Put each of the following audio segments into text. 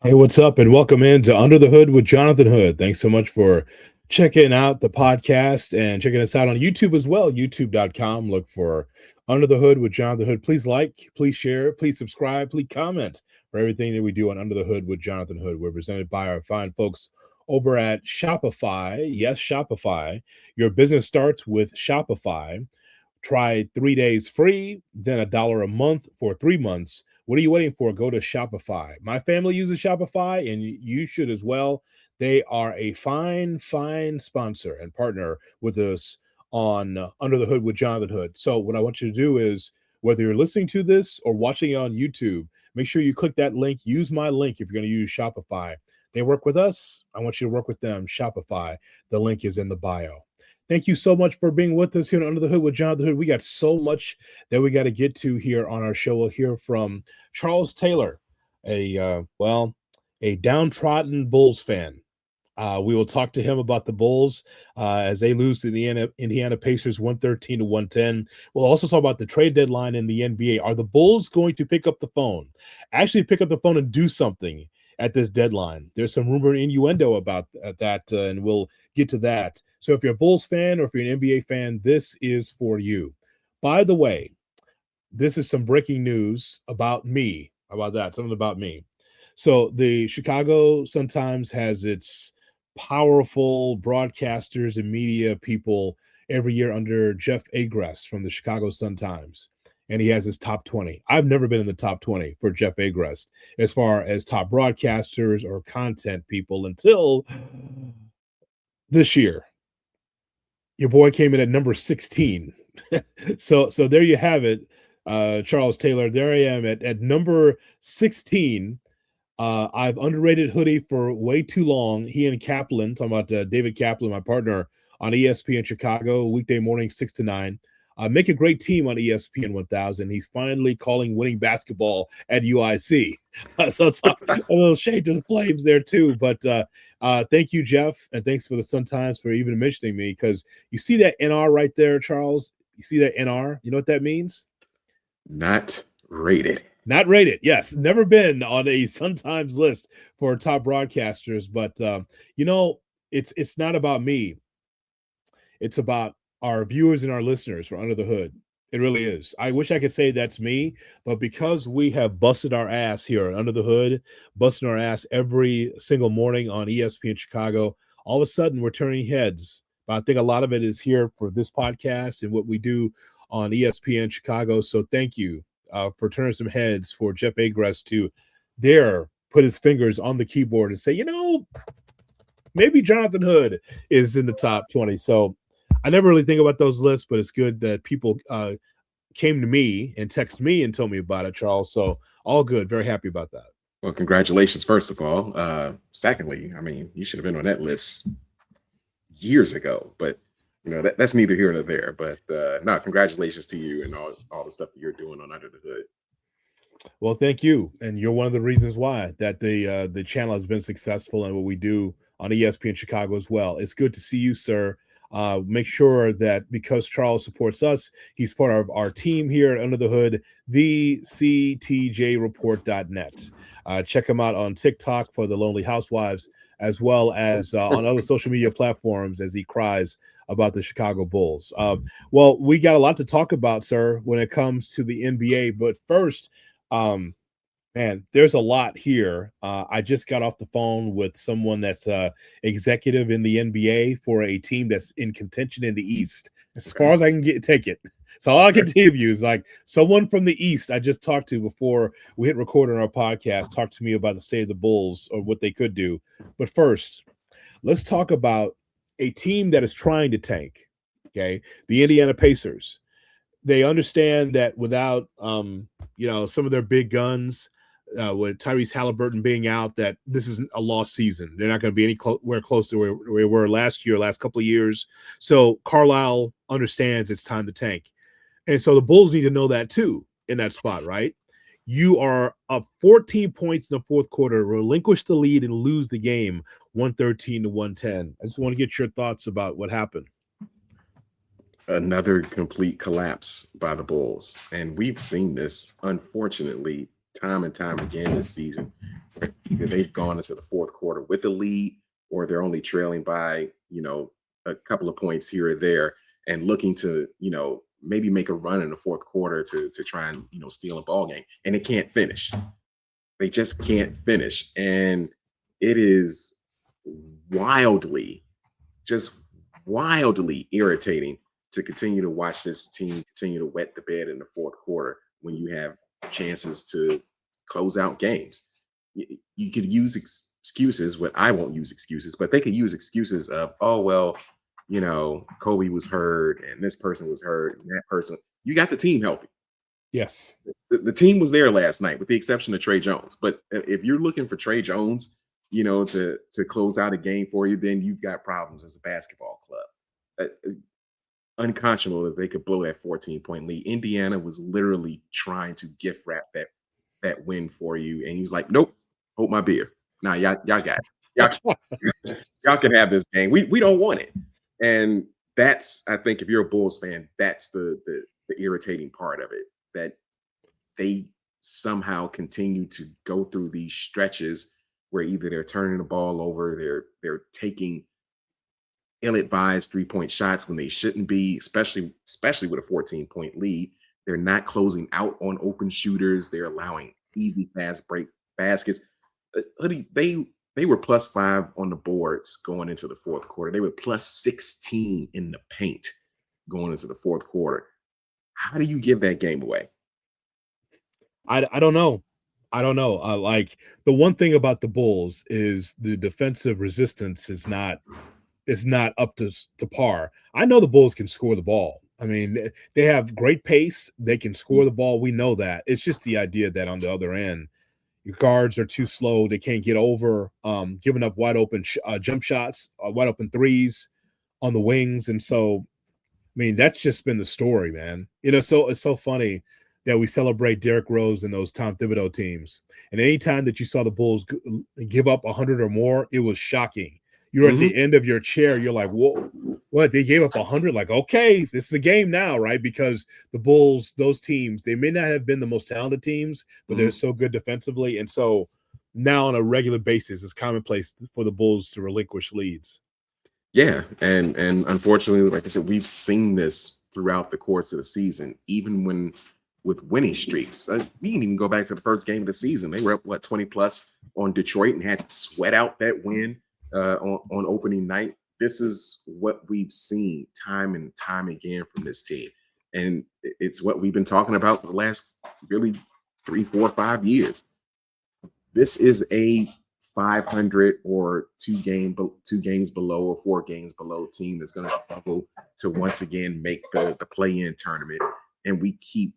Hey, what's up? And welcome into Under the Hood with Jonathan Hood. Thanks so much for checking out the podcast and checking us out on YouTube as well. YouTube.com. Look for Under the Hood with Jonathan Hood. Please like, please share, please subscribe, please comment for everything that we do on Under the Hood with Jonathan Hood. We're presented by our fine folks over at Shopify. Yes, Shopify. Your business starts with Shopify. Try 3 days free, then $1 a month for 3 months. What are you waiting for? Go to Shopify. My family uses Shopify, and you should as well. They are a fine sponsor and partner with us on Under the Hood with Jonathan Hood. So what I want you to do is, whether you're listening to this or watching it on YouTube, make sure you click that link. Use my link if you're going to use Shopify. They work with us. I want you to work with them. Shopify. The link is in the bio. Thank you so much for being with us here on Under the Hood with Jonathan Hood. We got so much that we got to get to here on our show. We'll hear from Charles Taylor, a downtrodden Bulls fan. We will talk to him about the Bulls as they lose to the Indiana Pacers 113-110. We'll also talk about the trade deadline in the NBA. Are the Bulls going to pick up the phone? Actually pick up the phone and do something at this deadline? There's some rumor and innuendo about that, and we'll get to that. So if you're a Bulls fan or if you're an NBA fan, this is for you. By the way, this is some breaking news about me. How about that? Something about me. So the Chicago Sun-Times has its powerful broadcasters and media people every year under Jeff Agrest from the Chicago Sun-Times. And he has his top 20. I've never been in the top 20 for Jeff Agrest as far as top broadcasters or content people until this year. Your boy came in at number 16. So there you have it, Charles Taylor. There I am at number 16. I've underrated Hoodie for way too long. He and Kaplan, talking about David Kaplan, my partner on ESPN Chicago, weekday morning, 6 to 9. Make a great team on ESPN 1000. He's finally calling winning basketball at UIC. So it's a little shade to the Flames there too. But thank you, Jeff, and thanks for the Sun-Times for even mentioning me, because you see that NR right there, Charles? You see that NR? You know what that means? Not rated. Not rated. Yes, never been on a Sun-Times list for top broadcasters. But it's not about me. It's about our viewers and our listeners for Under the Hood. It really is. I wish I could say that's me, but because we have busted our ass here at Under the Hood, busting our ass every single morning on ESPN Chicago, all of a sudden we're turning heads. But I think a lot of it is here for this podcast and what we do on ESPN Chicago. So thank you for turning some heads for Jeff Agrest to dare put his fingers on the keyboard and say, maybe Jonathan Hood is in the top 20. So I never really think about those lists, but it's good that people came to me and texted me and told me about it, Charles. So all good. Very happy about that. Well, congratulations, first of all. Secondly, I mean, you should have been on that list years ago, but that's neither here nor there. But no, congratulations to you and all the stuff that you're doing on Under the Hood. Well, thank you, and you're one of the reasons why that the channel has been successful and what we do on ESPN Chicago as well. It's good to see you, sir. Make sure that because Charles supports us, he's part of our team here at Under the Hood, thectjreport.net. Check him out on TikTok for the Lonely Housewives, as well as on other social media platforms as he cries about the Chicago Bulls. Well, we got a lot to talk about, sir, when it comes to the NBA. But first, man, there's a lot here. I just got off the phone with someone that's executive in the NBA for a team that's in contention in the East. As far as I can take it. So all I can give you is like someone from the East I just talked to before we hit record on our podcast, talked to me about the state of the Bulls or what they could do. But first, let's talk about a team that is trying to tank, okay? The Indiana Pacers. They understand that without, some of their big guns, with Tyrese Halliburton being out, that this is a lost season. They're not going to be anywhere close to where we were last couple of years. So Carlisle understands it's time to tank. And so the Bulls need to know that too in that spot, right? You are up 14 points in the fourth quarter, relinquish the lead and lose the game 113-110. I just want to get your thoughts about what happened. Another complete collapse by the Bulls. And we've seen this, unfortunately, time and time again this season. Either they've gone into the fourth quarter with a lead, or they're only trailing by, a couple of points here or there, and looking to, maybe make a run in the fourth quarter to try and, steal a ball game. And it can't finish. They just can't finish. And it is wildly, just wildly irritating to continue to watch this team continue to wet the bed in the fourth quarter when you have chances to close out games. You could use excuses, but I won't use excuses, but they could use excuses of, oh, well, Kobe was hurt and this person was hurt and that person. You got the team healthy. Yes. The team was there last night, with the exception of Trey Jones. But if you're looking for Trey Jones, to close out a game for you, then you've got problems as a basketball club. Unconscionable that they could blow that 14-point lead. Indiana was literally trying to gift wrap that win for you, and he was like, "Nope, hold my beer. Nah, y'all got it. Y'all can have this game. We don't want it." And that's, I think, if you're a Bulls fan, that's the irritating part of it, that they somehow continue to go through these stretches where either they're turning the ball over, they're taking ill-advised three-point shots when they shouldn't be, especially with a 14-point lead. They're not closing out on open shooters. They're allowing easy, fast break baskets. Hoodie, they were +5 on the boards going into the fourth quarter. They were +16 in the paint going into the fourth quarter. How do you give that game away? I don't know. I don't know. Like, the one thing about the Bulls is the defensive resistance is not up to par. I know the Bulls can score the ball. I mean, they have great pace. They can score the ball. We know that. It's just the idea that on the other end, your guards are too slow. They can't get over, giving up wide open jump shots, wide open threes on the wings. And so, I mean, that's just been the story, man. So it's so funny that we celebrate Derrick Rose and those Tom Thibodeau teams. And anytime that you saw the Bulls give up 100 or more, it was shocking. You're at the end of your chair. You're like, whoa, what? They gave up 100? Like, okay, this is a game now, right? Because the Bulls, those teams, they may not have been the most talented teams, but they're so good defensively. And so now on a regular basis, it's commonplace for the Bulls to relinquish leads. Yeah, and unfortunately, like I said, we've seen this throughout the course of the season, even with winning streaks. We can even go back to the first game of the season. They were up, 20 plus on Detroit and had to sweat out that win on opening night. This is what we've seen time and time again from this team. And it's what we've been talking about for the last really 3, 4, 5 years. This is a 500 or two games below or 4 games below team that's going to struggle to once again make the play-in tournament. And we keep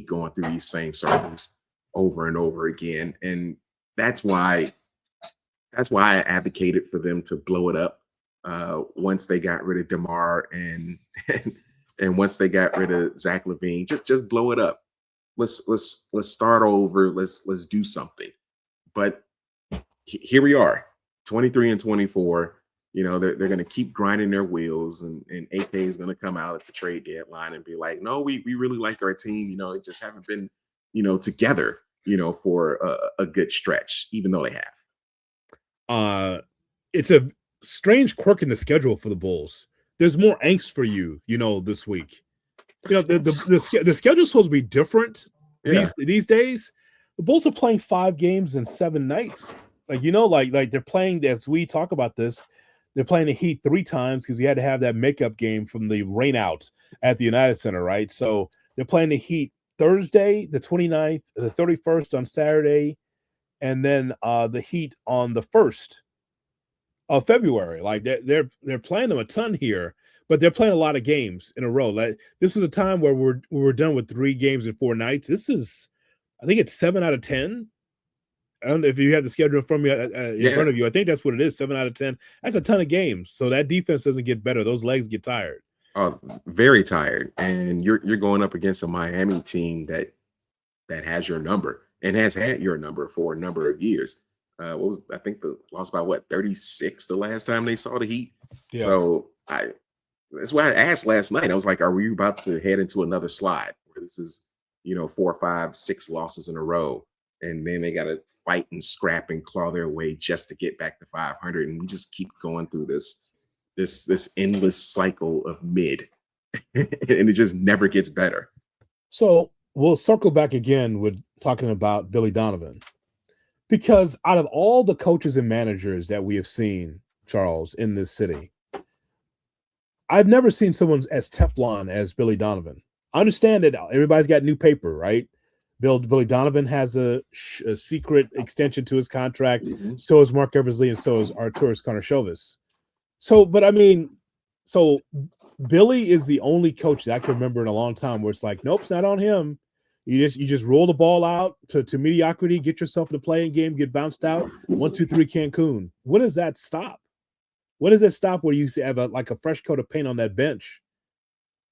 going through these same circles over and over again. And that's why I advocated for them to blow it up once they got rid of DeMar and once they got rid of Zach LaVine. Just blow it up. Let's start over. Let's do something. But here we are, 23 and 24. They're going to keep grinding their wheels, and AK is going to come out at the trade deadline and be like, no, we really like our team. It just haven't been, together, for a good stretch, even though they have. It's a strange quirk in the schedule for the Bulls. There's more angst for you, this week. The schedule's supposed to be different these days. The Bulls are playing 5 games in 7 nights. Like they're playing, as we talk about this, they're playing the Heat 3 times because you had to have that makeup game from the rain out at the United Center, right? So they're playing the Heat Thursday, the 29th, the 31st on Saturday, and then the Heat on the 1st of February. Like they're playing them a ton here, but they're playing a lot of games in a row. Like, this was a time where we're done with 3 games in 4 nights. This is, I think it's 7 out of 10. I don't know if you have the schedule from you in front of you. I think that's what it is, 7 out of 10. That's a ton of games. So that defense doesn't get better. Those legs get tired. Oh, very tired. And you're going up against a Miami team that has your number and has had your number for a number of years. I think lost by 36 the last time they saw the Heat. Yeah. So that's why I asked last night. I was like, are we about to head into another slide where this is 4, 5, 6 losses in a row. And then they got to fight and scrap and claw their way just to get back to 500. And we just keep going through this endless cycle of mid, and it just never gets better. So we'll circle back again with talking about Billy Donovan, because out of all the coaches and managers that we have seen, Charles, in this city, I've never seen someone as Teflon as Billy Donovan. I understand that everybody's got new paper, right? Billy Donovan has a secret extension to his contract. Mhm. So is Mark Eversley, and so is Arturas Karnisovas. So, but I mean, so Billy is the only coach that I can remember in a long time where it's like, nope, it's not on him. You just roll the ball out to mediocrity, get yourself in the playing game, get bounced out. 1, 2, 3, Cancun. When does that stop? When does it stop where you have like a fresh coat of paint on that bench?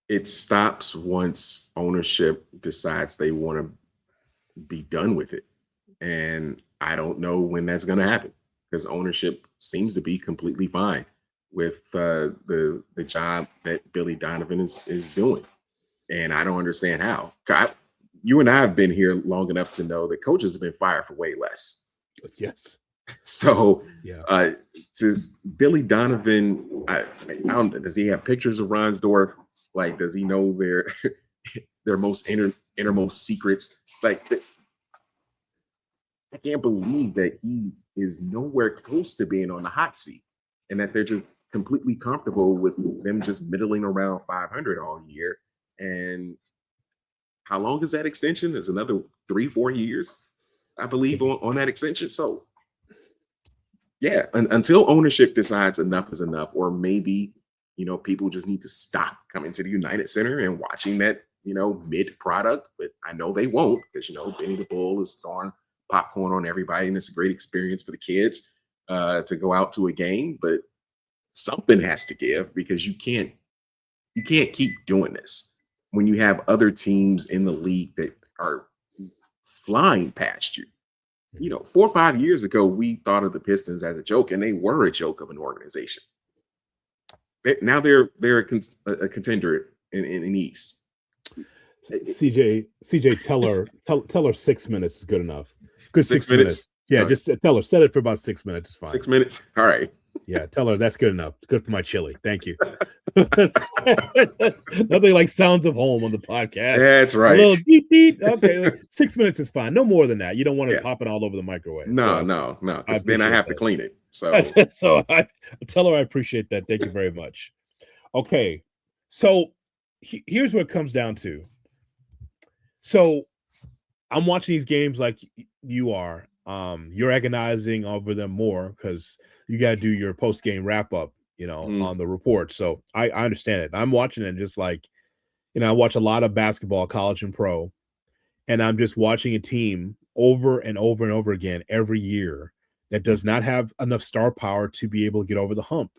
It stops once ownership decides they want to be done with it. And I don't know when that's going to happen, because ownership seems to be completely fine with the job that Billy Donovan is doing. And I don't understand how. You and I have been here long enough to know that coaches have been fired for way less. Yes. So, Yeah. does Billy Donovan, I don't, does he have pictures of Ronsdorf? Like, does he know their most innermost secrets? Like, I can't believe that he is nowhere close to being on the hot seat, and that they're just completely comfortable with them just middling around 500 all year. And how long is that extension? Is another 3, 4 years, I believe, on that extension. So yeah, until ownership decides enough is enough, or maybe people just need to stop coming to the United Center and watching that mid product. But I know they won't, because Benny the Bull is throwing popcorn on everybody, and it's a great experience for the kids to go out to a game. But something has to give, because you can't keep doing this when you have other teams in the league that are flying past you. 4 or 5 years ago, we thought of the Pistons as a joke, and they were a joke of an organization. Now they're a contender in the East. CJ, tell her 6 minutes is good enough. Good 6 6 minutes. Yeah, All right. just tell her, set it for about 6 minutes. It's fine. 6 minutes. All right. Yeah, tell her that's good enough. It's good for my chili. Thank you. Nothing like sounds of home on the podcast. That's right. A little beep beep. Okay, 6 minutes is fine. No more than that. You don't want it Yeah. popping all over the microwave. No, So because then I have to clean it. So so I tell her I appreciate that. Thank you very much. Okay, so here's what it comes down to. So I'm watching these games like you are. You're agonizing over them more because you got to do your post game wrap up, on the report. So I understand it. I'm watching it just like, I watch a lot of basketball, college and pro, and I'm just watching a team over and over and over again every year that does not have enough star power to be able to get over the hump.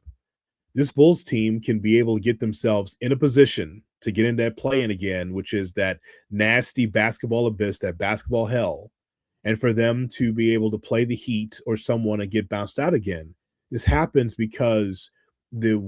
This Bulls team can be able to get themselves in a position to get in that play-in again, which is that nasty basketball abyss, that basketball hell, and for them to be able to play the Heat or someone and get bounced out again. This happens because the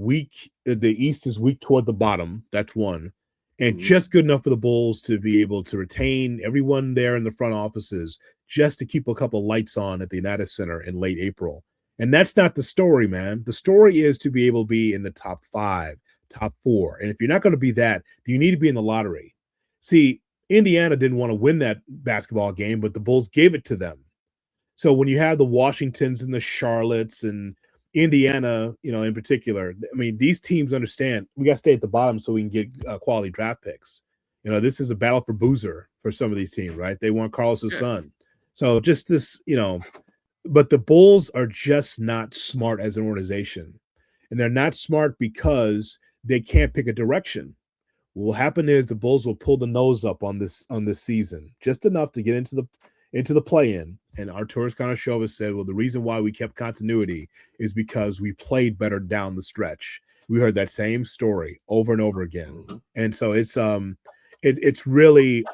East is weak toward the bottom. That's one. And just good enough for the Bulls to be able to retain everyone there in the front offices just to keep a couple lights on at the United Center in late April. And that's not the story, man. The story is to be able to be in the top 5, top 4. And if you're not going to be that, you need to be in the lottery. See, Indiana didn't want to win that basketball game, but the Bulls gave it to them. So when you have the Washingtons and the Charlottes and Indiana, in particular, I mean, these teams understand we got to stay at the bottom so we can get quality draft picks. This is a battle for Boozer for some of these teams, right? They want Carlos's son. So just this, but the Bulls are just not smart as an organization. And they're not smart because they can't pick a direction. What will happen is the Bulls will pull the nose up on this season, just enough to get into the play-in. And Arturas Karnisovas said, well, the reason why we kept continuity is because we played better down the stretch. We heard that same story over and over again. And so it's really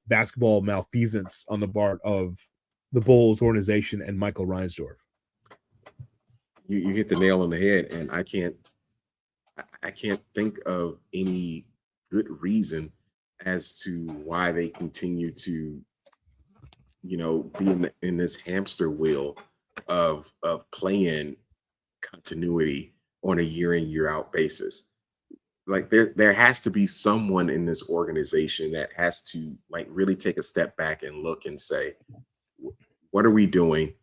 basketball malfeasance on the part of the Bulls organization and Michael Reinsdorf. You hit the nail on the head, and I can't think of any good reason as to why they continue to, be in this hamster wheel of playing continuity on a year in year out basis. Like there has to be someone in this organization that has to like really take a step back and look and say, what are we doing,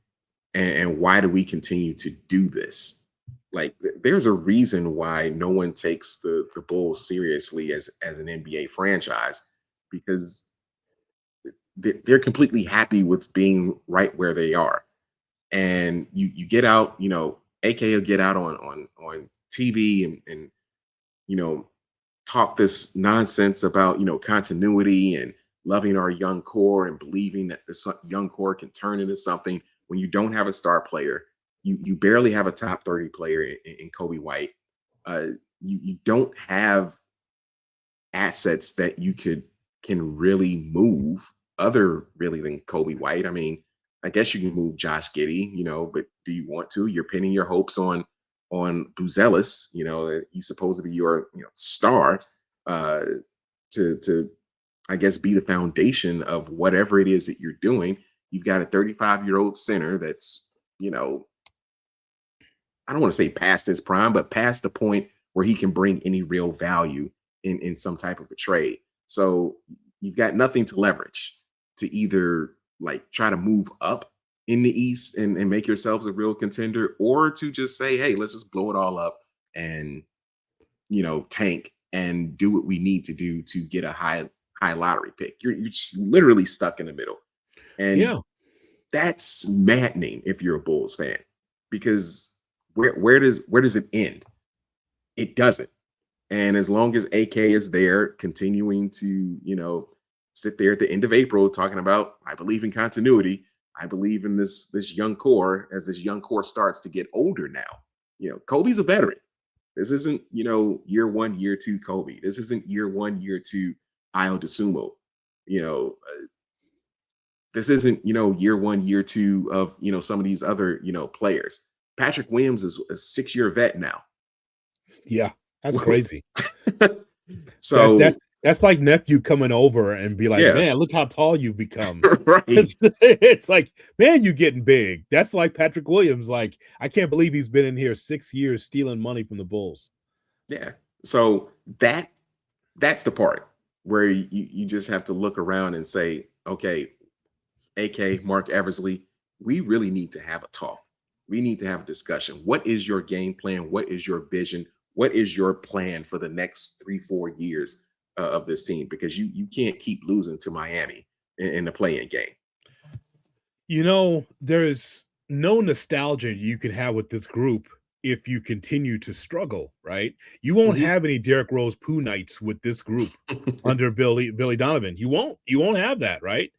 and why do we continue to do this? Like there's a reason why no one takes the Bulls seriously as an NBA franchise, because they're completely happy with being right where they are. And you get out, AK will get out on TV and you know talk this nonsense about continuity and loving our young core and believing that this young core can turn into something when you don't have a star player. You barely have a top 30 player in Kobe White. uh, you don't have assets that you can really move other really than Kobe White. I mean, I guess you can move Josh Giddey, but do you want to? You're pinning your hopes on Buzelis. He's supposed to be your star, uh, to I guess be the foundation of whatever it is that you're doing. You've got a 35-year-old center that's you know I don't want to say past his prime, but past the point where he can bring any real value in some type of a trade. So you've got nothing to leverage to either like try to move up in the East and make yourselves a real contender, or to just say, hey, let's just blow it all up and tank and do what we need to do to get a high lottery pick. You're just literally stuck in the middle. And Yeah. that's maddening if you're a Bulls fan, because where does it end? It doesn't. And as long as AK is there, continuing to sit there at the end of April talking about, I believe in continuity. I believe in this young core, as this young core starts to get older now. Kobe's a veteran. This isn't year one, year two Kobe. This isn't year one, year two Io DeSumo. You know, this isn't year one, year two of some of these other players. Patrick Williams is a 6-year vet now. Yeah. That's crazy. So That's like nephew coming over and be like, yeah, man, look how tall you've become. right. It's like, man, you getting big. That's like Patrick Williams. Like, I can't believe he's been in here 6 years stealing money from the Bulls. Yeah. So that's the part where you just have to look around and say, okay, AK Mark Eversley, we really need to have a talk. We need to have a discussion. What is your game plan? What is your vision? What is your plan for the next 3-4 years of this team? Because you can't keep losing to Miami in the playing game. There's no nostalgia you can have with this group if you continue to struggle, right? You won't Mhm. have any Derrick Rose poo nights with this group under Billy Donovan. You won't have that, right?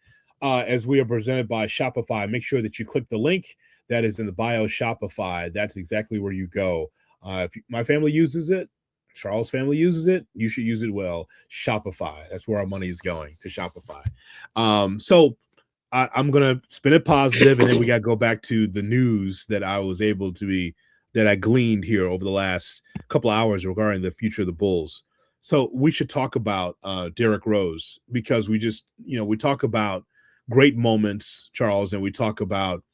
As we are presented by Shopify, make sure that you click the link that is in the bio. Shopify. That's exactly where you go. If my family uses it, Charles' family uses it, you should use it well. Shopify. That's where our money is going, to Shopify. So I'm gonna spin it positive, and then we got to go back to the news that I gleaned here over the last couple hours regarding the future of the Bulls. So we should talk about Derrick Rose, because we talk about great moments, Charles, and we talk about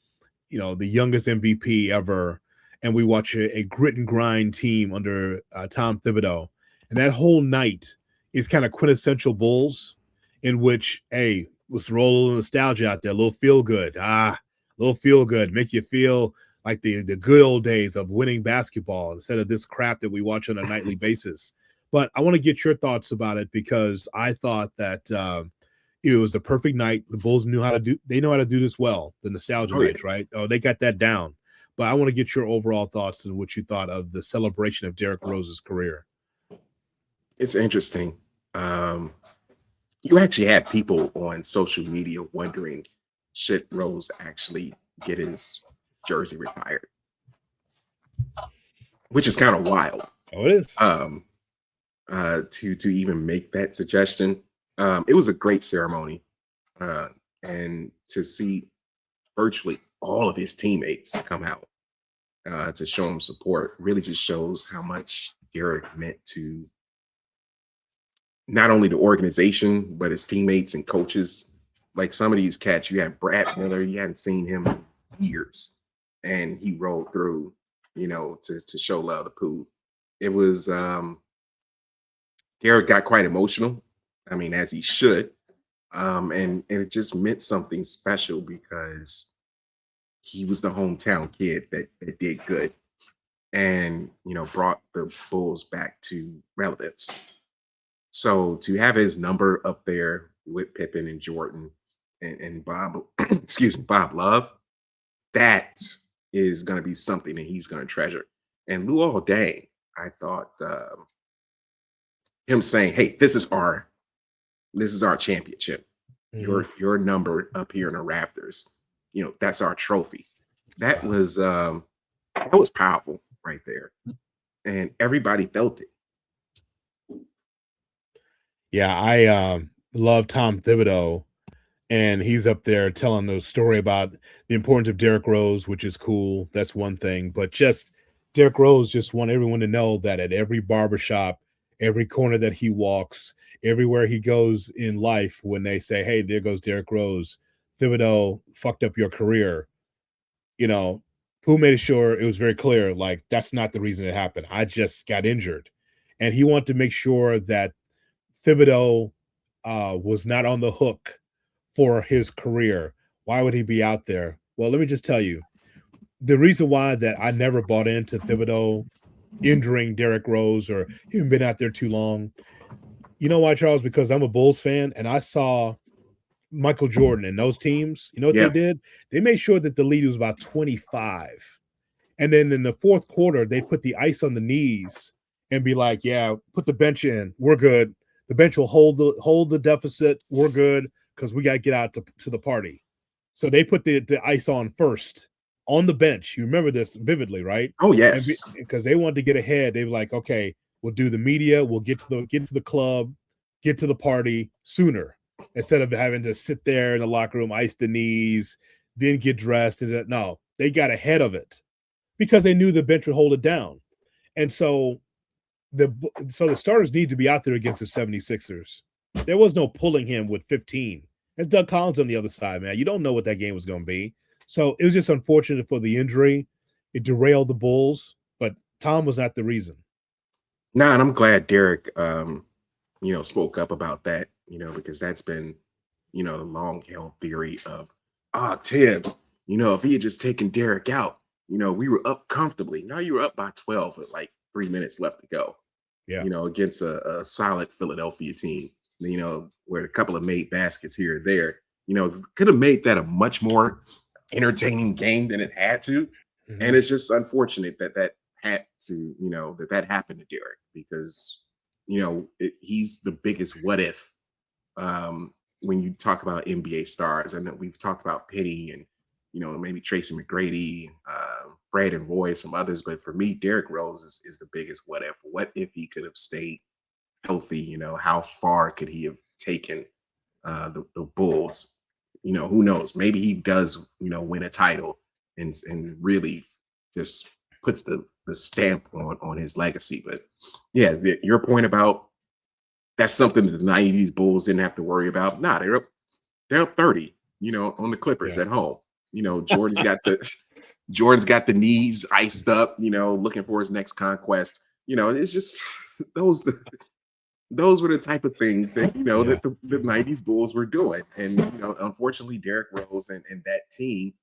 the youngest MVP ever, and we watch a grit and grind team under Tom Thibodeau, and that whole night is kind of quintessential Bulls, in which, hey, let's roll a little nostalgia out there, a little feel good, little feel good, make you feel like the good old days of winning basketball instead of this crap that we watch on a nightly basis. But I want to get your thoughts about it, because I thought that it was a perfect night. The Bulls they know how to do this well, the nostalgia Oh yeah, nights, right? Oh, they got that down. But I want to get your overall thoughts and what you thought of the celebration of Derrick Rose's career. it's interesting. Um, you actually had people on social media wondering, should Rose actually get his jersey retired, which is kind of wild. Oh, it is. Um, to even make that suggestion. It was a great ceremony, uh, and to see virtually all of his teammates come out to show him support really just shows how much Derek meant to not only the organization, but his teammates and coaches. Like some of these cats, you had Brad Miller, you hadn't seen him in years, and he rolled through, to show love to Pooh. It was Derek got quite emotional. I mean, as he should. And it just meant something special because he was the hometown kid that did good and brought the Bulls back to relevance. So to have his number up there with Pippen and Jordan and Bob, excuse me, Bob Love, that is going to be something that he's going to treasure. And Luol Deng, I thought him saying, "Hey, this is our championship. Mhm. Your number up here in the rafters. That's our trophy." That was powerful right there, and everybody felt it. Yeah, I love Tom Thibodeau, and he's up there telling the story about the importance of Derrick Rose, which is cool. That's one thing, but just Derrick Rose just want everyone to know that at every barbershop, every corner that he walks, everywhere he goes in life, when they say, "Hey, there goes Derrick Rose," Thibodeau fucked up your career. You know, who made sure it was very clear, like that's not the reason it happened. I just got injured, and he wanted to make sure that Thibodeau was not on the hook for his career. Why would he be out there? Well, let me just tell you the reason why that I never bought into Thibodeau injuring Derrick Rose or him been out there too long. You know why, Charles? Because I'm a Bulls fan and I saw Michael Jordan and those teams. You know what they Yep. did? They made sure that the lead was about 25. And then in the fourth quarter, they put the ice on the knees and be like, "Yeah, put the bench in. We're good. The bench will hold the deficit. We're good because we got to get out to the party." So they put the ice on first on the bench. You remember this vividly, right? Oh And yes. because they wanted to get ahead, they were like, "Okay, we'll do the media. We'll get to the club, get to the party sooner instead of having to sit there in the locker room, ice the knees, then get dressed." And no, they got ahead of it because they knew the bench would hold it down. And so the starters need to be out there against the 76ers. There was no pulling him with 15. There's Doug Collins on the other side, man. You don't know what that game was going to be. So it was just unfortunate for the injury. It derailed the Bulls, but Tom was not the reason. Nah, and I'm glad Derek, spoke up about that, because that's been, the long held theory of, Tibbs, if he had just taken Derek out, we were up comfortably. Now you were up by 12 with like 3 minutes left to go, Yeah. against a solid Philadelphia team, where a couple of made baskets here or there, could have made that a much more entertaining game than it had to. And Mhm. it's just unfortunate that had to, that happened to Derek because, he's the biggest what if when you talk about NBA stars. I know we've talked about Penny and, maybe Tracy McGrady, Brandon Roy, some others. But for me, Derrick Rose is the biggest what if. What if he could have stayed healthy? How far could he have taken the Bulls? Who knows? Maybe he does, win a title and really just puts the stamp on his legacy. But yeah, your point about that's something that the '90s Bulls didn't have to worry about. Nah, they're up 30, on the Clippers Yeah. at home. Jordan's got the knees iced up, looking for his next conquest. It's just those those were the type of things that Yeah. that the '90s Bulls were doing, and unfortunately, Derrick Rose and that team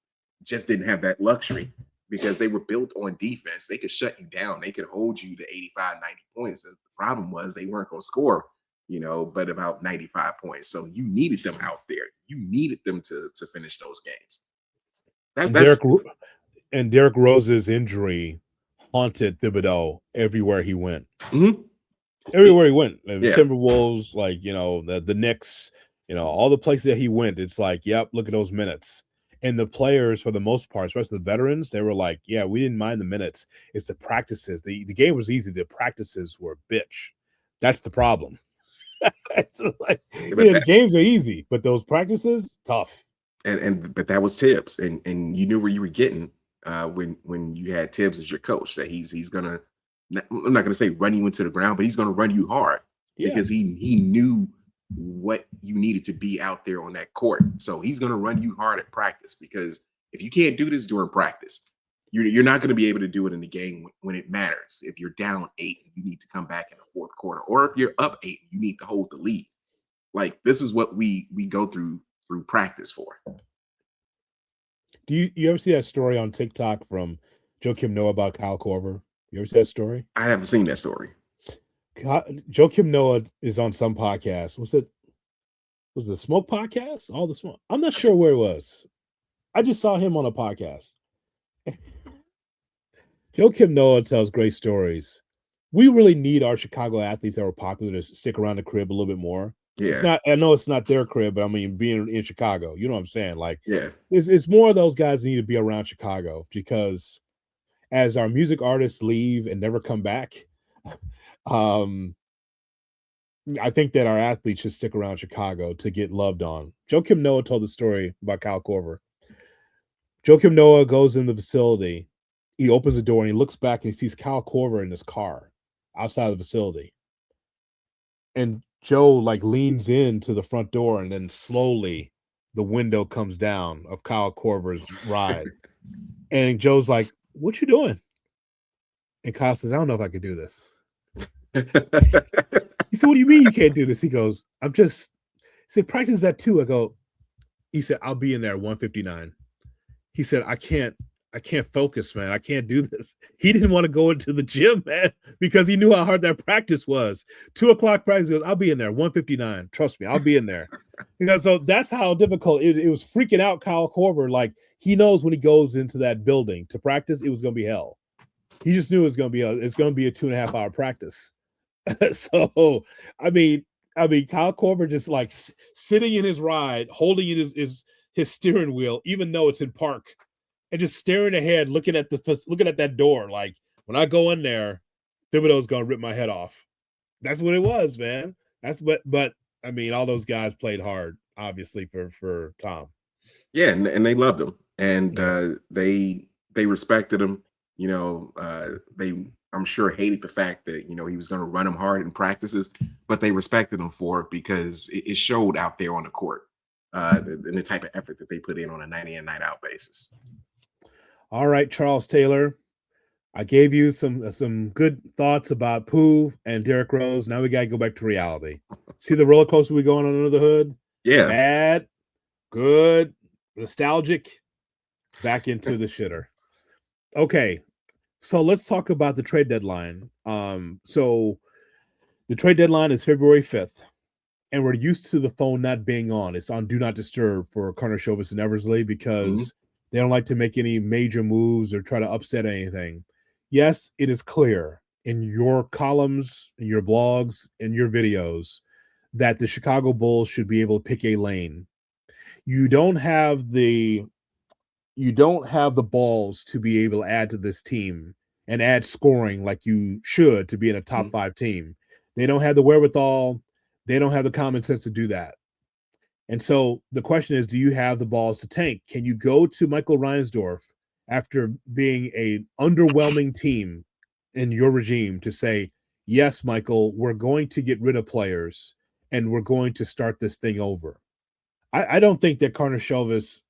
just didn't have that luxury because they were built on defense. They could shut you down. They could hold you to 85, 90 points. The problem was they weren't going to score, but about 95 points. So you needed them out there. You needed them to finish those games. That's And that's Derrick Rose's injury haunted Thibodeau everywhere he went. mhm. Everywhere he went, the Yeah. Timberwolves, like, the Knicks, all the places that he went, it's like, "Yep, look at those minutes." And the players, for the most part, especially the veterans, they were like, "Yeah, we didn't mind the minutes. It's the practices. The game was easy. The practices were a bitch." That's the problem. It's like, but the games are easy, but those practices, tough. but that was Tibbs, and you knew where you were getting when you had Tibbs as your coach. That he's gonna, I'm not gonna say run you into the ground, but he's gonna run you hard. Yeah. because he knew what you needed to be out there on that court. So he's going to run you hard at practice, because if you can't do this during practice, you're not going to be able to do it in the game when it matters. If you're down 8, you need to come back in the fourth quarter, or if you're up 8, you need to hold the lead. Like, this is what we go through practice for. Do you ever see that story on TikTok from Joakim Noah about Kyle Korver? You ever see that story? I haven't seen that story. Joakim Noah is on some podcast. Was it a smoke podcast? All the smoke. I'm not sure where it was. I just saw him on a podcast. Joakim Noah tells great stories. We really need our Chicago athletes that were popular to stick around the crib a little bit more. It's Yeah, not. I know it's not their crib, but I mean, being in Chicago, you know what I'm saying? Like, yeah. it's more of those guys that need to be around Chicago, because as our music artists leave and never come back, um, I think that our athletes should stick around Chicago to get loved on. Joakim Noah told the story about Kyle Korver. Joakim Noah goes in the facility. He opens the door and he looks back and he sees Kyle Korver in his car outside of the facility. And Joe like leans into the front door, and then slowly the window comes down of Kyle Korver's ride. And Joe's like, "What you doing?" And Kyle says, "I don't know if I could do this." He said, "What do you mean you can't do this?" He goes, "I'm just," he said, "Practice at 2." I go, he said, "I'll be in there at 1:59." He said, I can't focus, man. I can't do this." He didn't want to go into the gym, man, because he knew how hard that practice was. 2 o'clock practice. He goes, "I'll be in there 1:59. Trust me, I'll be in there." Because so that's how difficult it was, freaking out Kyle Korver. Like, he knows when he goes into that building to practice, it was gonna be hell. He just knew it's gonna be a 2.5 hour practice. So I mean, Kyle Korver just like sitting in his ride, holding in his steering wheel, even though it's in park, and just staring ahead, looking at that door. Like, when I go in there, Thibodeau's gonna rip my head off. That's what it was, man. But I mean, all those guys played hard, obviously, for Tom. Yeah, and they loved him, and Yeah. they respected him. They, I'm sure, hated the fact that he was going to run them hard in practices, but they respected him for it, because it showed out there on the court, and the type of effort that they put in on a night in, night out basis. All right, Charles Taylor. I gave you some good thoughts about Pooh and Derrick Rose. Now we gotta go back to reality. See the roller coaster we going on under the hood? Yeah, Bad, good, nostalgic, back into the shitter. Okay, so let's talk about the trade deadline. So the trade deadline is February 5th, and we're used to the phone not being on. It's on do not disturb for Connor Shovis and Eversley, mhm, because they don't like to make any major moves or try to upset anything. Yes, it is clear in your columns, in your blogs, in your videos that the Chicago Bulls should be able to pick a lane. You don't have the balls to be able to add to this team and add scoring like you should to be in a top mhm. 5 team. They don't have the wherewithal. They don't have the common sense to do that. And so the question is, do you have the balls to tank? Can you go to Michael Reinsdorf after being a underwhelming team in your regime to say, yes, Michael, we're going to get rid of players and we're going to start this thing over? I don't think that Connor Shovis,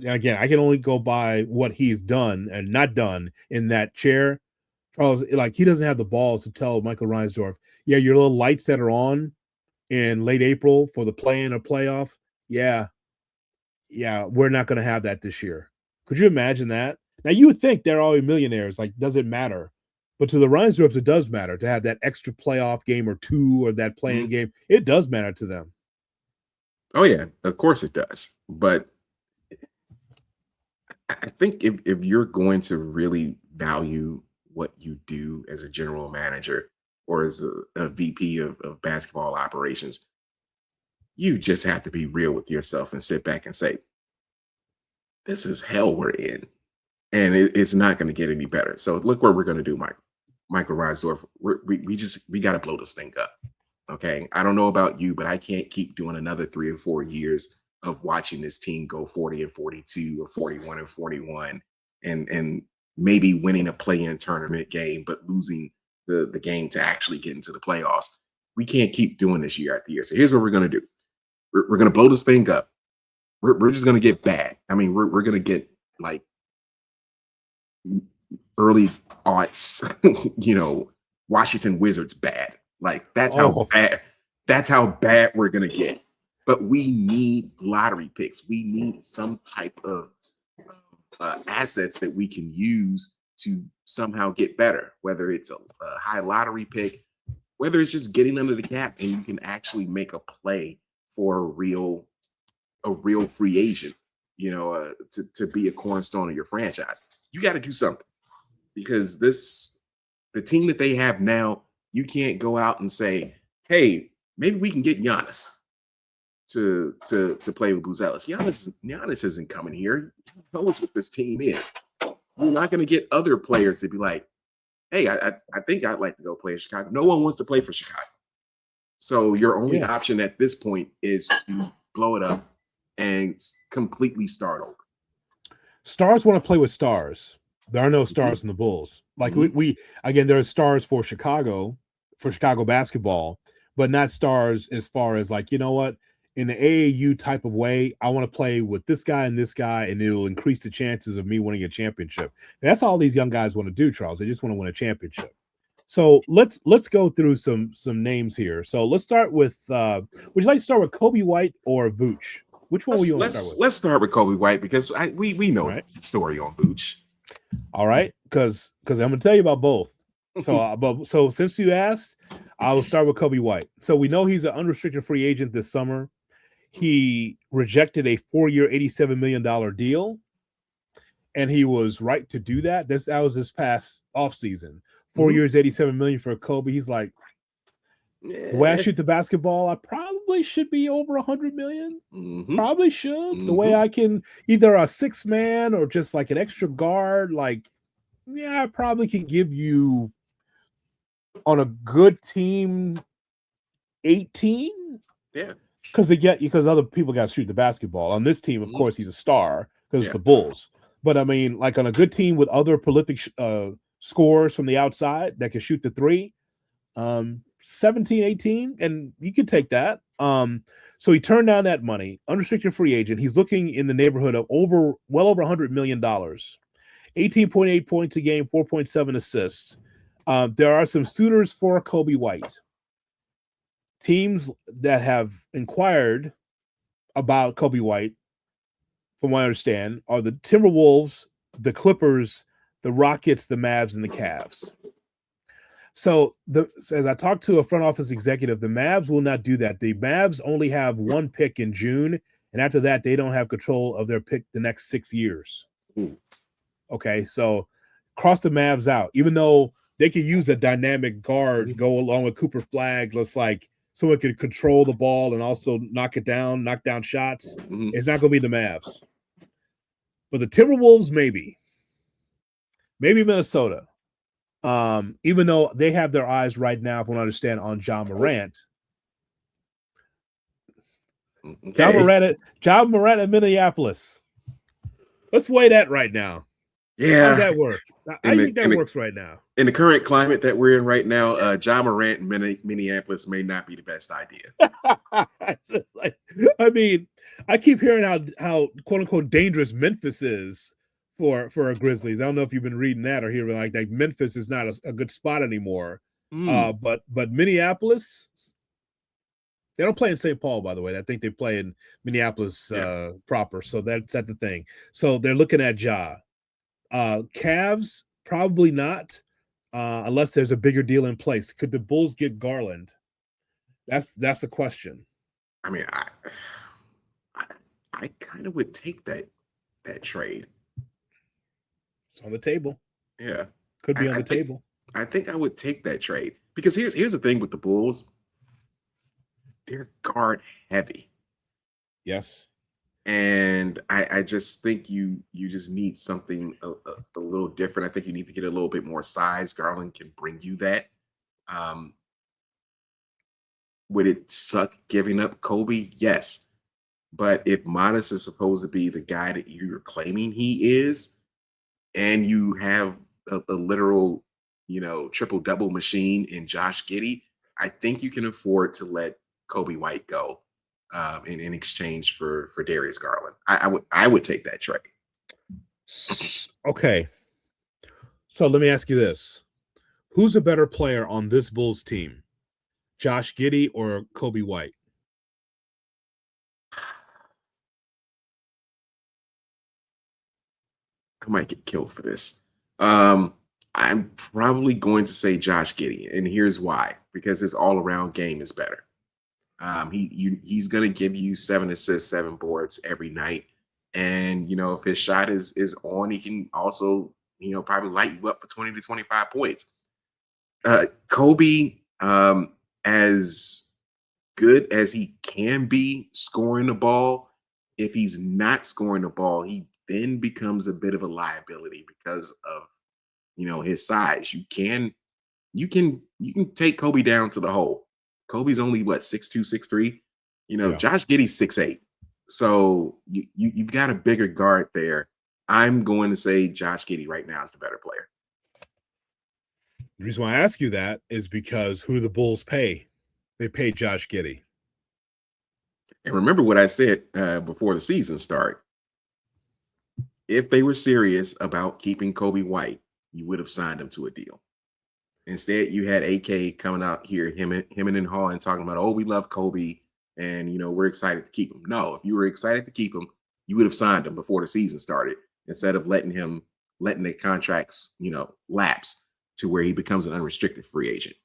again, I can only go by what he's done and not done in that chair. Charles, like, he doesn't have the balls to tell Michael Reinsdorf, yeah, your little lights that are on in late April for the play-in or playoff, yeah, yeah, we're not going to have that this year. Could you imagine that? Now, you would think they're all millionaires, like, does it matter? But to the Reinsdorfs, it does matter to have that extra playoff game or two, or that play-in Mhm. game. It does matter to them. Oh yeah, of course it does. But I think if you're going to really value what you do as a general manager, or as a VP of basketball operations, you just have to be real with yourself and sit back and say, this is hell we're in. And it's not going to get any better. So look what we're going to do, Michael. Michael Reisdorf. We got to blow this thing up. Okay. I don't know about you, but I can't keep doing another 3 or 4 years of watching this team go 40 and 42 or 41 and 41, and maybe winning a play-in tournament game, but losing the game to actually get into the playoffs. we can't keep doing this year after year. So here's what we're going to do. We're going to blow this thing up. We're just going to get bad. I mean, we're going to get like early aughts, Washington Wizards bad. Like that's how Oh, bad. That's how bad we're going to get. But we need lottery picks. We need some type of assets that we can use to somehow get better, whether it's a high lottery pick, whether it's just getting under the cap and you can actually make a play for a real free agent, to be a cornerstone of your franchise. You got to do something because the team that they have now, you can't go out and say, hey, maybe we can get Giannis to play with Buzelis. Giannis isn't coming here. He knows what this team is. You're not going to get other players to be like, hey, I think I'd like to go play in Chicago. No one wants to play for Chicago. So your only yeah. option at this point is to blow it up and completely start over. Stars want to play with stars. There are no stars Mhm. in the Bulls. Like Mhm. we again, there are stars for Chicago basketball, but not stars as far as like, you know what, in the AAU type of way, I want to play with this guy, and it'll increase the chances of me winning a championship. That's all these young guys want to do, Charles. They just want to win a championship. So let's go through some names here. So let's start with would you like to start with Kobe White or Vooch? Which one will Let's you want to start let's with? let's start with Kobe White because we All know right. the story on Vooch. All right, because I'm gonna tell you about both. So since you asked, I will start with Kobe White. So we know he's an unrestricted free agent this summer. He rejected a 4-year, $87 million deal, and he was right to do that. That was this past offseason. 4 years, 87 million for Kobe. He's like, the way I Yeah. shoot the basketball, I probably should be over 100 million. Hmm. Probably should. The way Hmm. I can either a six man or just like an extra guard, like, yeah, I probably can give you on a good team 18 Yeah. because other people got to shoot the basketball. On this team, of Mhm. course, he's a star because it's Yeah. the Bulls. But I mean, like on a good team with other prolific scorers from the outside that can shoot the three, 17, 18, and you could take that. So he turned down that money, unrestricted free agent. He's looking in the neighborhood of well over $100 million, 18.8 points a game, 4.7 assists. There are some suitors for Kobe White. Teams that have inquired about Kobe White, from what I understand, are the Timberwolves, the Clippers, the Rockets, the Mavs, and the Cavs. So as I talked to a front office executive, the Mavs will not do that. The Mavs only have one pick in June, and after that, they don't have control of their pick the next 6 years. Mm. Okay, so cross the Mavs out. Even though they could use a dynamic guard, go along with Cooper Flag, let's like someone could control the ball and also knock down shots. Mhm. It's not going to be the Mavs, but the Timberwolves maybe Minnesota. Even though they have their eyes right now, if I understand, on John Morant. Okay. John Morant at Minneapolis. Let's weigh that right now. How's Yeah. that work? How In do you the think that in the works right now? in the current climate that we're in right now, John Morant in Minneapolis may not be the best idea. I mean, I keep hearing how quote unquote dangerous Memphis is for Grizzlies. I don't know if you've been reading that or hearing like Memphis is not a good spot anymore. Mm. But Minneapolis, they don't play in St. Paul, by the way. I think they play in Minneapolis Yeah. proper. So that's the thing. So they're looking at Ja. Cavs, probably not, unless there's a bigger deal in place. Could the Bulls get Garland? That's a question. I mean, I, I kind of would take that trade. It's on the table. Yeah. Could I, be on I the think table. I think I would take that trade because here's the thing with the Bulls. They're guard heavy. Yes. And I just think you just need something a little different. I think you need to get a little bit more size. Garland can bring you that. Um, would it suck giving up Kobe? Yes. But if Modest is supposed to be the guy that you're claiming he is, and you have a literal, triple double machine in Josh Giddey, I think you can afford to let Kobe White go in exchange for Darius Garland. I would take that trade. Okay. So let me ask you this. Who's a better player on this Bulls team? Josh Giddey or Kobe White? I might get killed for this. I'm probably going to say Josh Giddey, and here's why: because his all-around game is better. He's going to give you 7 assists, 7 boards every night, and if his shot is on, he can also probably light you up for 20 to 25 points. Kobe, as good as he can be scoring the ball, if he's not scoring the ball, he then becomes a bit of a liability because of his size. You can take Kobe down to the hole. Kobe's only what, 6'2", 6'3"? Yeah. Josh Giddey's 6'8". So you've got a bigger guard there. I'm going to say Josh Giddey right now is the better player. The reason why I ask you that is because who do the Bulls pay? They pay Josh Giddey. And remember what I said before the season start. If they were serious about keeping Kobe White, you would have signed him to a deal. Instead, you had AK coming out here, him and Holland talking about, oh, we love Kobe, and we're excited to keep him. No, if you were excited to keep him, you would have signed him before the season started, instead of letting the contracts, lapse to where he becomes an unrestricted free agent.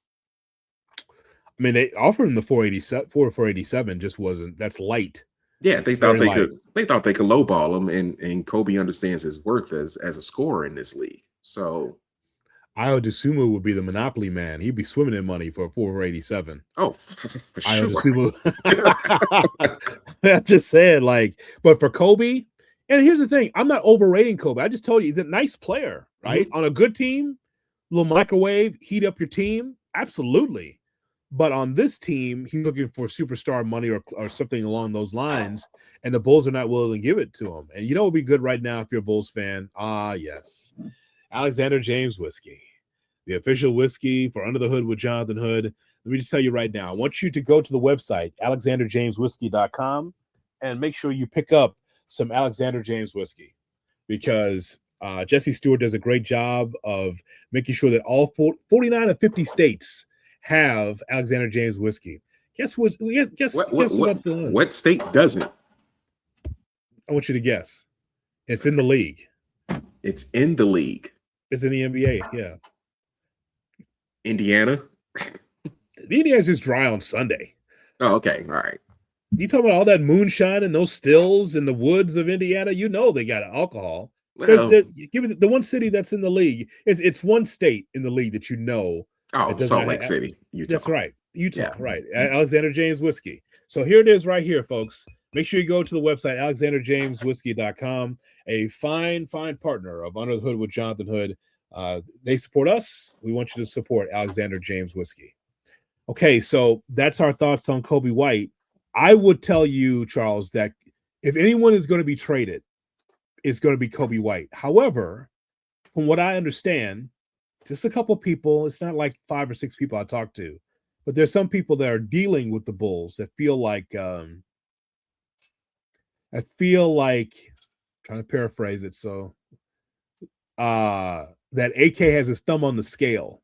I mean, they offered him the 487, just wasn't. That's light. Yeah, they thought they could lowball him, and Kobe understands his worth as a scorer in this league. So Ayo Dosunmu would be the monopoly man. He'd be swimming in money for 487. Oh, for Ayo sure. Dosunmu. I'm just saying, but for Kobe, and here's the thing, I'm not overrating Kobe. I just told you he's a nice player, right? On a good team, little microwave, heat up your team, absolutely. But on this team, he's looking for superstar money or something along those lines, and the Bulls are not willing to give it to him. And what would be good right now if you're a Bulls fan? Yes. Alexander James whiskey, the official whiskey for Under the Hood with Jonathan Hood. Let me just tell you right now, I want you to go to the website, alexanderjameswhiskey.com, and make sure you pick up some Alexander James whiskey, because Jesse Stewart does a great job of making sure that all 49 of 50 states have Alexander James whiskey. Guess what? Guess what state doesn't? I want you to guess. It's in the league. It's in the league. It's in the NBA. Yeah. Indiana. The Indiana's just dry on Sunday. Oh, okay. All right. You talk about all that moonshine and those stills in the woods of Indiana. They got alcohol. Well, give me the one city that's in the league. It's one state in the league that Oh, Salt Lake City, Utah. That's right. Utah, yeah. Right. Alexander James whiskey. So here it is right here, folks. Make sure you go to the website, alexanderjameswhiskey.com, a fine partner of Under the Hood with Jonathan Hood. They support us. We want you to support Alexander James whiskey. Okay, so that's our thoughts on Kobe White. I would tell you, Charles, that if anyone is going to be traded, it's going to be Kobe White. However, from what I understand, just a couple people, it's not like 5 or 6 people I talked to, but there's some people that are dealing with the Bulls that feel like, trying to paraphrase it, so that AK has his thumb on the scale,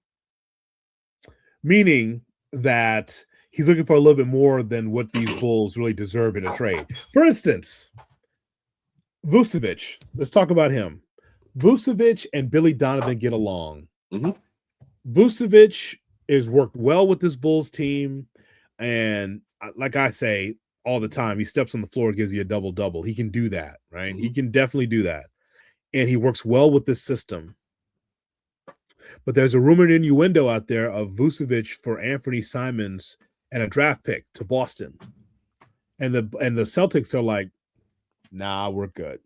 meaning that he's looking for a little bit more than what these Bulls really deserve in a trade. For instance, Vucevic. Let's talk about him. Vucevic and Billy Donovan get along. Mm-hmm. Vucevic has worked well with this Bulls team, and like I say all the time, he steps on the floor, gives you a double-double. He can do that, right? Mm-hmm. He can definitely do that, and he works well with this system. But there's a rumored innuendo out there of Vucevic for Anthony Simons and a draft pick to Boston, and the Celtics are like, nah, we're good.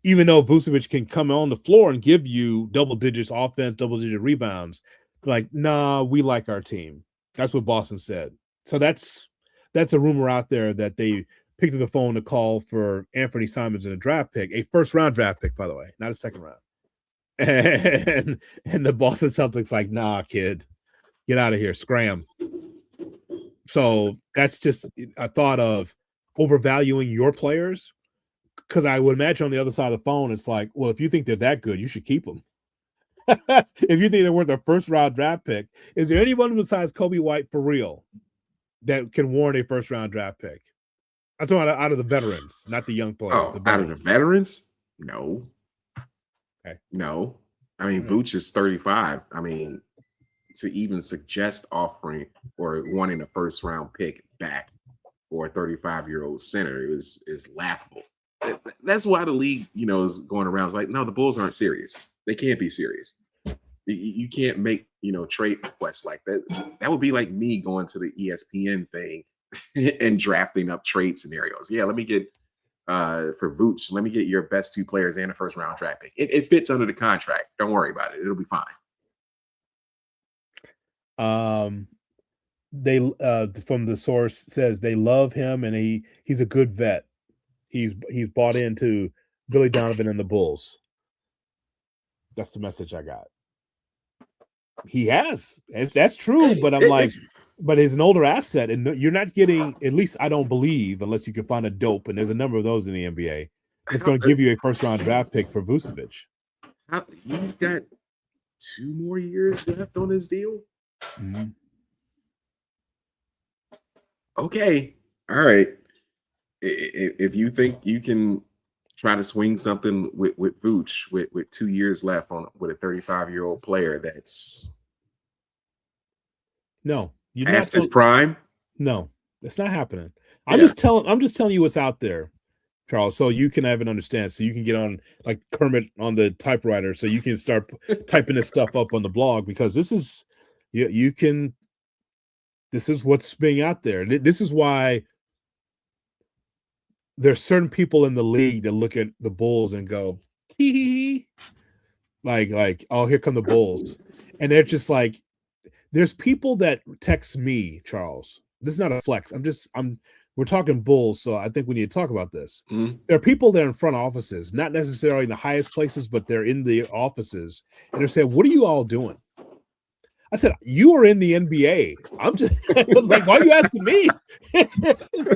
Even though Vucevic can come on the floor and give you double digits offense, double-digit rebounds, like, nah, we like our team. That's what Boston said. So that's a rumor out there that they picked up the phone to call for Anthony Simons in a draft pick, a first-round draft pick, by the way, not a second round. And the Boston Celtics like, nah, kid, get out of here, scram. So that's just a thought of overvaluing your players. Because I would imagine on the other side of the phone, it's like, well, if you think they're that good, you should keep them. If you think they're worth a first round draft pick, is there anyone besides Kobe White for real that can warrant a first round draft pick? I'm talking out of the veterans, not the young players. The Oh, out of the veterans. veterans? No. Okay. No. I mean, Mhm. Vooch is 35. I mean, to even suggest offering or wanting a first round pick back for a 35-year-old center is laughable. That's why the league, is going around. It's like, no, the Bulls aren't serious. They can't be serious. You can't make, trade requests like that. That would be like me going to the ESPN thing and drafting up trade scenarios. Yeah, let me get for Vooch, let me get your best two players and a first round draft pick. It fits under the contract. Don't worry about it. It'll be fine. They from the source says they love him and he's a good vet. He's bought into Billy Donovan and the Bulls. That's the message I got. He has. That's true, but I'm like, but he's an older asset, and you're not getting, at least I don't believe, unless you can find a dope, and there's a number of those in the NBA, that's going to give you a first round draft pick for Vucevic. He's got 2 more years left on his deal. Mm-hmm. Okay. All right. If you think you can try to swing something with Vooch with 2 years left on with a 35-year-old player that's no, you're past not his prime. No, that's not happening. Yeah. I'm just telling you what's out there, Charles, so you can have it understand, so you can get on like Kermit on the typewriter, so you can start typing this stuff up on the blog, because this is this is what's being out there. This is why there's certain people in the league that look at the Bulls and go, tee, like, oh, here come the Bulls. And they're just like, there's people that text me, Charles. This is not a flex. We're talking Bulls, so I think we need to talk about this. Mm-hmm. There are people that are in front offices, not necessarily in the highest places, but they're in the offices, and they're saying, what are you all doing? I said, you are in the NBA. I'm just like, why are you asking me? It's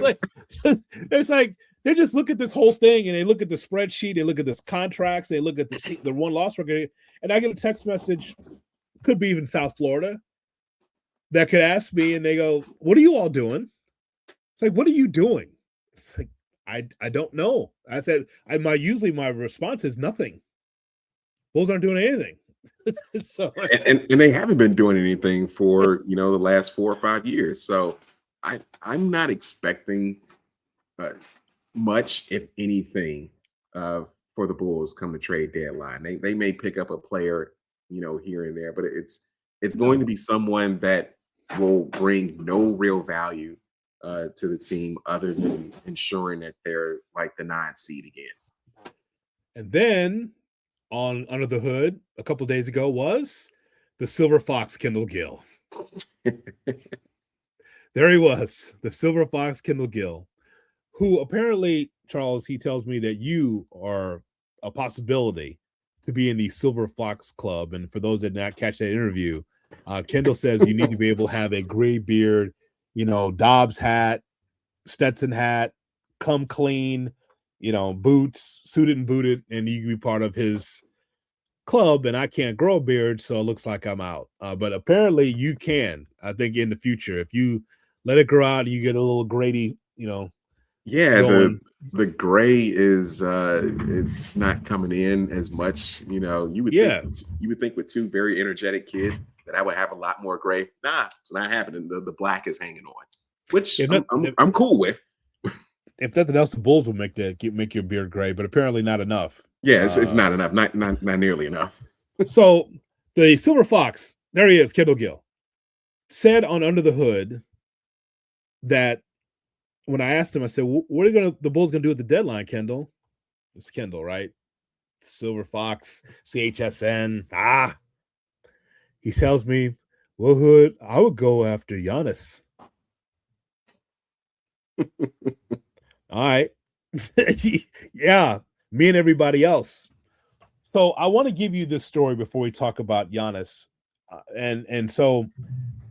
like they just look at this whole thing and they look at the spreadsheet, they look at this contracts, they look at the one loss record, and I get a text message, could be even South Florida, that could ask me, and they go, what are you all doing? It's like, what are you doing? It's like, I don't know. I said, usually my response is nothing. Bulls aren't doing anything. So, and they haven't been doing anything for the last 4 or 5 years. So I'm not expecting much, if anything, for the Bulls come the trade deadline. They may pick up a player, here and there, but it's going to be someone that will bring no real value to the team other than ensuring that they're like the 9 seed again. And then on Under the Hood a couple days ago was the Silver Fox, Kendall Gill. There he was, the Silver Fox, Kendall Gill, who apparently, Charles, he tells me that you are a possibility to be in the Silver Fox Club. And for those that did not catch that interview, Kendall says you need to be able to have a gray beard, Dobbs hat, Stetson hat, come clean, boots, suited and booted, and you can be part of his club. And I can't grow a beard, so it looks like I'm out. But apparently you can, I think, in the future, if you let it grow out and you get a little Grady, Yeah, going. the gray is it's not coming in as much. You would think with 2 very energetic kids that I would have a lot more gray. Nah, it's not happening. The black is hanging on, which I'm cool with. If nothing else, the Bulls will make your beard gray, but apparently not enough. Yeah, it's not enough, not nearly enough. So the Silver Fox, there he is, Kendall Gill, said on Under the Hood that when I asked him, I said, what are the Bulls gonna do at the deadline, Kendall? It's Kendall, right? Silver Fox, CHSN. He tells me, well, Hood, I would go after Giannis. All right. Yeah, me and everybody else. So I want to give you this story before we talk about Giannis. And so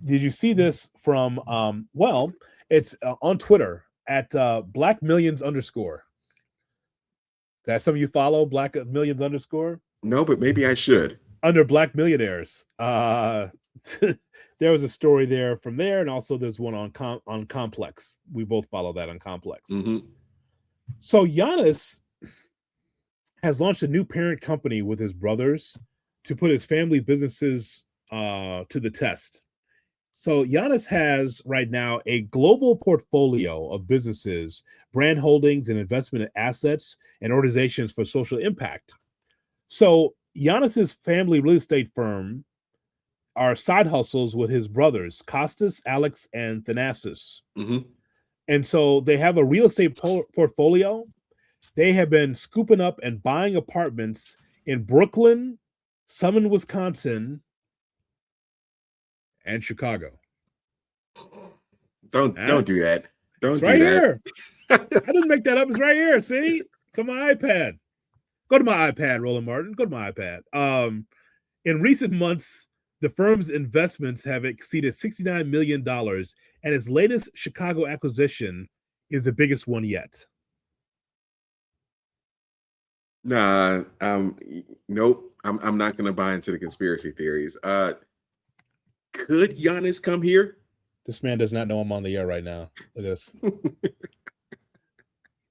Did you see this from? Well, it's on Twitter at Black Millions underscore. That's some of you follow Black Millions underscore No, but maybe I should. under Black Millionaires. There was a story there from there, and also there's one on Complex. We both follow that on Complex. Mm-hmm. So Giannis has launched a new parent company with his brothers to put his family businesses to the test. So Giannis has right now a global portfolio of businesses, brand holdings, and investment assets and organizations for social impact. So Giannis's family real estate firm are side hustles with his brothers, Costas, Alex, and Thanasis. Mm-hmm. And so they have a real estate portfolio. They have been scooping up and buying apartments in Brooklyn, some in Wisconsin, and Chicago. Don't do that. Don't It's right do here. that. I didn't make that up. It's right here. See? It's on my iPad. Go to my iPad, Roland Martin. Go to my iPad. In recent months, the firm's investments have exceeded $69 million, and its latest Chicago acquisition is the biggest one yet. Nah, nope. I'm not gonna buy into the conspiracy theories. Could Giannis come here? This man does not know I'm on the air right now. Look at this.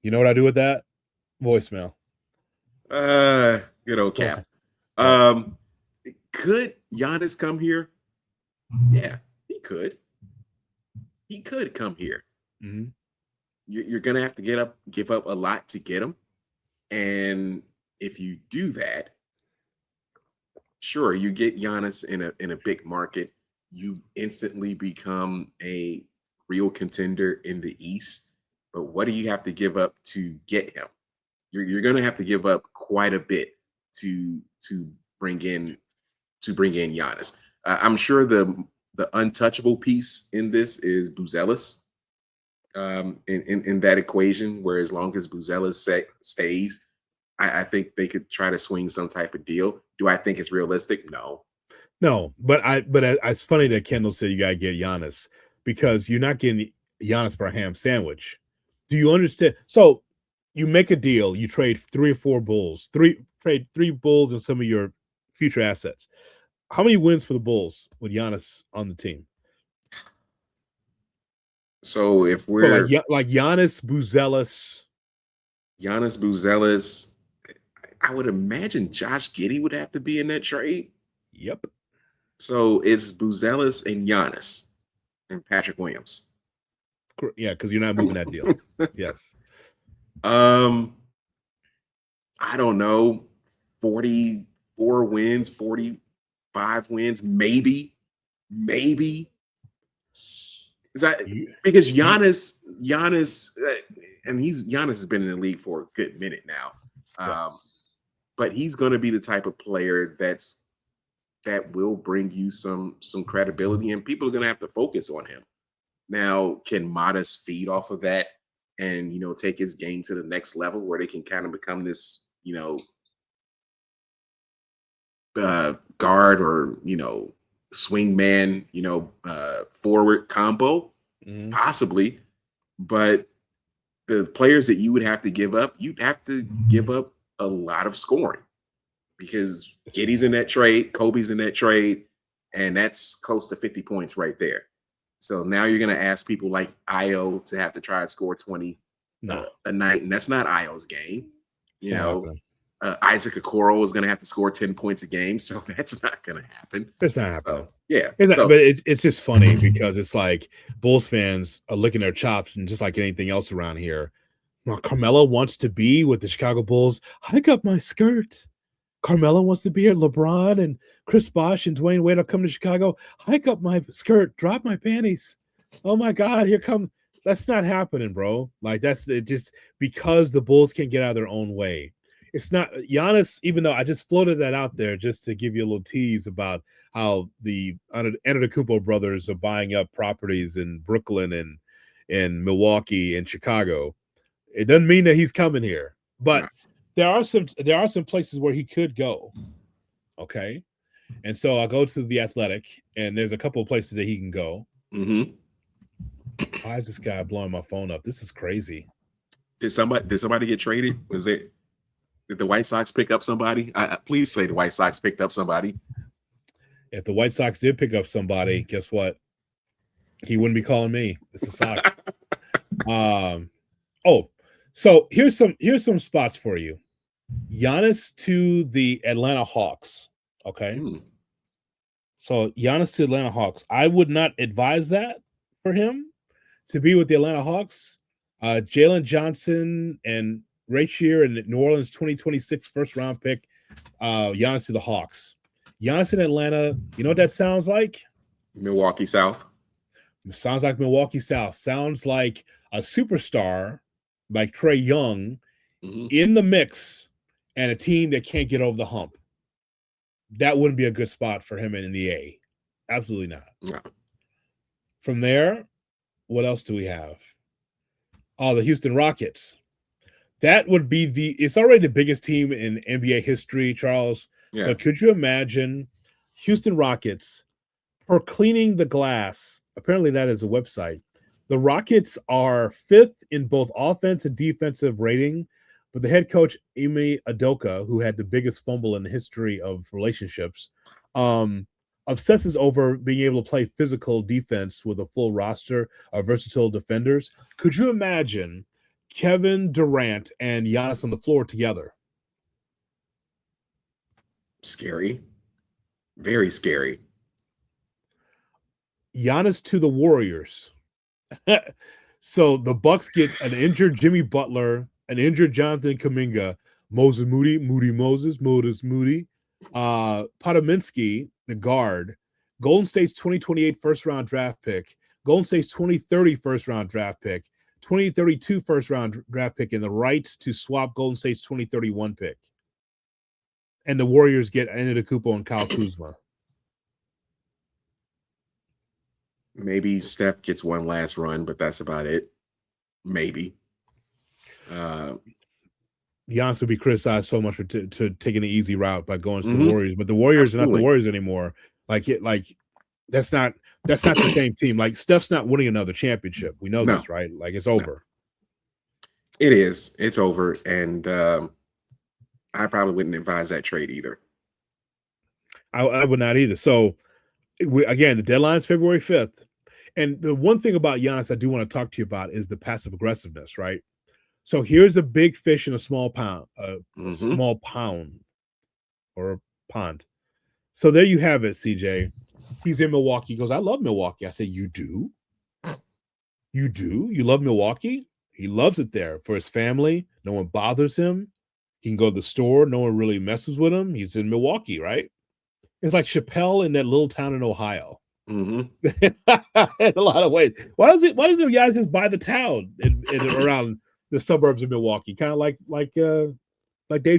You know what I do with that? Voicemail. Good old Cap. Could Giannis come here? Yeah, he could. He could come here. Mm-hmm. You're gonna have to give up a lot to get him, and if you do that, sure, you get Giannis in a big market. You instantly become a real contender in the East. But what do you have to give up to get him? You're going to have to give up quite a bit to bring in Giannis. I'm sure the untouchable piece in this is Buzelis in that equation, where as long as Buzelis stays, I think they could try to swing some type of deal. Do I think it's realistic? No, but it's funny that Kendall said you gotta get Giannis because you're not getting Giannis for a ham sandwich. Do you understand? So you make a deal, you trade 3 or 4 Bulls, trade 3 Bulls and some of your future assets. How many wins for the Bulls with Giannis on the team? So if we're like Giannis, Buzelis, I would imagine Josh Giddey would have to be in that trade. Yep. So it's Buzelis and Giannis and Patrick Williams. Yeah, because you're not moving that deal. Yes. I don't know, 44 wins, 45 wins, maybe. Is that because Giannis, and Giannis has been in the league for a good minute now. But he's going to be the type of player that will bring you some credibility, and people are going to have to focus on him. Now, can Modest feed off of that and take his game to the next level where they can kind of become this guard or swing man forward combo? Mm-hmm. Possibly, but the players that you would have to give up, you'd have to give up a lot of scoring because Giddey's in that trade, Kobe's in that trade, and that's close to 50 points right there. So now you're going to ask people like Io to have to try and score 20 a night, and that's not Io's game. Isaac Okoro is going to have to score 10 points a game, so that's not going to happen. It's not happening. So, yeah. But it's just funny because it's like Bulls fans are licking their chops, and just like anything else around here, Carmelo wants to be with the Chicago Bulls. Hike up my skirt. Carmelo wants to be here. LeBron and Chris Bosh and Dwayne Wade are coming to Chicago. Hike up my skirt. Drop my panties. Oh, my God. Here come. That's not happening, bro. Like, that's just because the Bulls can't get out of their own way. It's not Giannis, even though I just floated that out there just to give you a little tease about how the Antetokounmpo brothers are buying up properties in Brooklyn and in Milwaukee and Chicago. It doesn't mean that he's coming here, but there are some places where he could go. Okay. And so I go to the Athletic, and there's a couple of places that he can go. Mm-hmm. Why is this guy blowing my phone up? This is crazy. Did somebody get traded? Did the White Sox pick up somebody? Please say the White Sox picked up somebody. If the White Sox did pick up somebody, guess what? He wouldn't be calling me. It's the Sox. Oh, so here's some spots for you. Giannis to the Atlanta Hawks. Okay. Mm, So Giannis to Atlanta Hawks. I would not advise that for him to be with the Atlanta Hawks. Jalen Johnson and Ray Shear and New Orleans 2026 first round pick. Giannis to the Hawks. Giannis in Atlanta. You know what that sounds like? Milwaukee South. Sounds like Milwaukee South. Sounds like a superstar like Trey Young Mm-hmm. in the mix and a team that can't get over the hump. That wouldn't be a good spot for him in the A. Absolutely not. No. From there, what else do we have? Oh, the Houston Rockets. That would be it's already the biggest team in NBA history, Charles. Yeah. But could you imagine Houston Rockets for cleaning the glass? Apparently, that is a website. The Rockets are 5th in both offense and defensive rating, but the head coach, Ime Udoka, who had the biggest fumble in the history of relationships, obsesses over being able to play physical defense with a full roster of versatile defenders. Could you imagine Kevin Durant and Giannis on the floor together? Scary. Very scary. Giannis to the Warriors. So the Bucks get an injured Jimmy Butler, an injured Jonathan Kuminga, Moses Moody, Moses Moody, Podominski, the guard, Golden State's 2028 first round draft pick, Golden State's 2030 first round draft pick, 2032 first round draft pick, and the rights to swap Golden State's 2031 pick. And the Warriors get Antetokounmpo and Kyle Kuzma. Maybe Steph gets one last run, but that's about it. Maybe. Giannis would be criticized so much for taking the easy route by going to Mhm. the Warriors, but the Warriors are not the Absolutely. Warriors anymore. Like that's not the same team. Like Steph's not winning another championship. We know No. this, right? Like it's over. It is. It's over. And I probably wouldn't advise that trade either. I would not either. So again, the deadline is February 5th. And the one thing about Giannis I do want to talk to you about is the passive aggressiveness, right? So here's a big fish in a small pound, Mhm. small pound or pond. So there you have it, CJ. He's in Milwaukee. He goes, I love Milwaukee. I say, you do? You do? You love Milwaukee? He loves it there for his family. No one bothers him. He can go to the store. No one really messes with him. He's in Milwaukee, right? It's like Chappelle in that little town in Ohio. Mhm. In a lot of ways. Why doesn't guys just buy the town in around the suburbs of Milwaukee? Kind of like Dave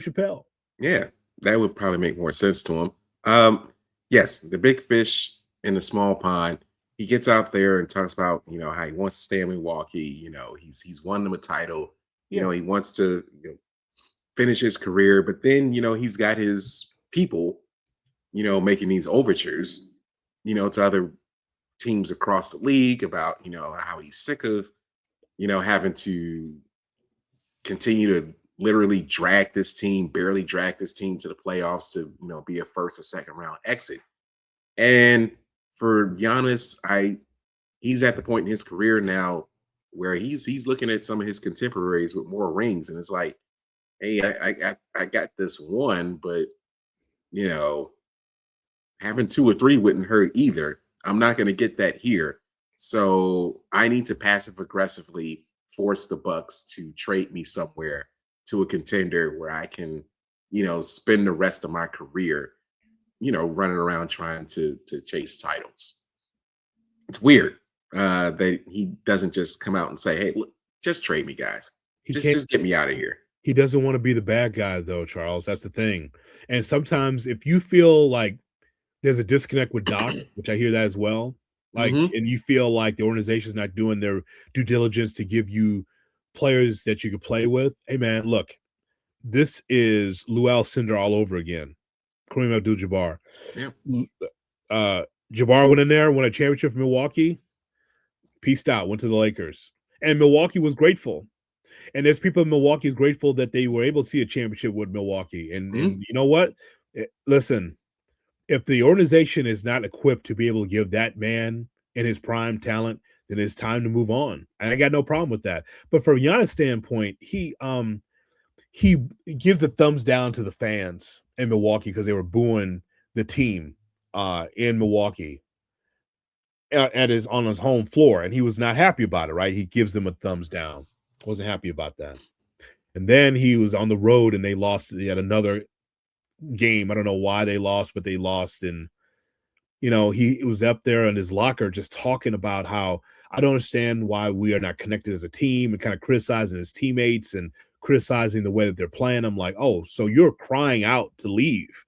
Chappelle. Yeah, that would probably make more sense to him. Yes, the big fish in the small pond. He gets out there and talks about, how he wants to stay in Milwaukee. He's won them a title. Yeah. He wants to finish his career, but then he's got his people, making these overtures, to other teams across the league about how he's sick of having to continue to literally barely drag this team to the playoffs to, be a first or second round exit. And for Giannis, he's at the point in his career now where he's looking at some of his contemporaries with more rings, and it's like, hey, I got this one, but having 2 or 3 wouldn't hurt either. I'm not going to get that here. So I need to passive aggressively force the Bucks to trade me somewhere to a contender where I can, spend the rest of my career, running around trying to chase titles. It's weird that he doesn't just come out and say, "Hey, look, just trade me, guys. Just get me out of here." He doesn't want to be the bad guy, though, Charles. That's the thing. And sometimes if you feel like there's a disconnect with Doc, which I hear that as well, Mhm. and you feel like the organization's not doing their due diligence to give you players that you could play with. Hey, man, look, this is Lou Alcindor all over again. Kareem Abdul-Jabbar. Yeah. Jabbar went in there, won a championship for Milwaukee, peaced out, went to the Lakers. And Milwaukee was grateful. And there's people in Milwaukee is grateful that they were able to see a championship with Milwaukee. And you know what? Listen, if the organization is not equipped to be able to give that man in his prime talent, then it's time to move on. And I got no problem with that. But from Giannis' standpoint, he gives a thumbs down to the fans in Milwaukee because they were booing the team in Milwaukee on his home floor, and he was not happy about it, right? He gives them a thumbs down. Wasn't happy about that. And then he was on the road and they lost yet another game. I don't know why they lost, but they lost. And, he was up there in his locker just talking about how I don't understand why we are not connected as a team, and kind of criticizing his teammates and criticizing the way that they're playing. I'm like, oh, so you're crying out to leave.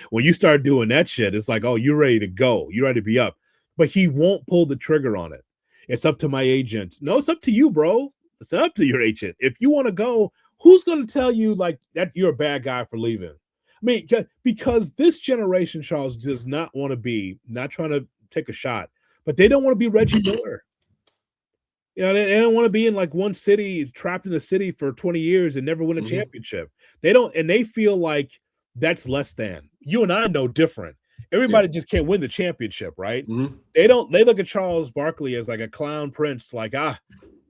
When you start doing that shit, it's like, oh, you're ready to go. You're ready to be up. But he won't pull the trigger on it. It's up to my agent. No, it's up to you, bro. It's up to your agent. If you want to go, who's going to tell you like that you're a bad guy for leaving? I mean, because this generation, Charles, does not want to be, not trying to take a shot, but they don't want to be Reggie Miller. They don't want to be in like one city, trapped in the city for 20 years and never win a championship. They don't, and they feel like that's less than. You and I know different. Everybody just can't win the championship, right? They look at Charles Barkley as like a clown prince, like,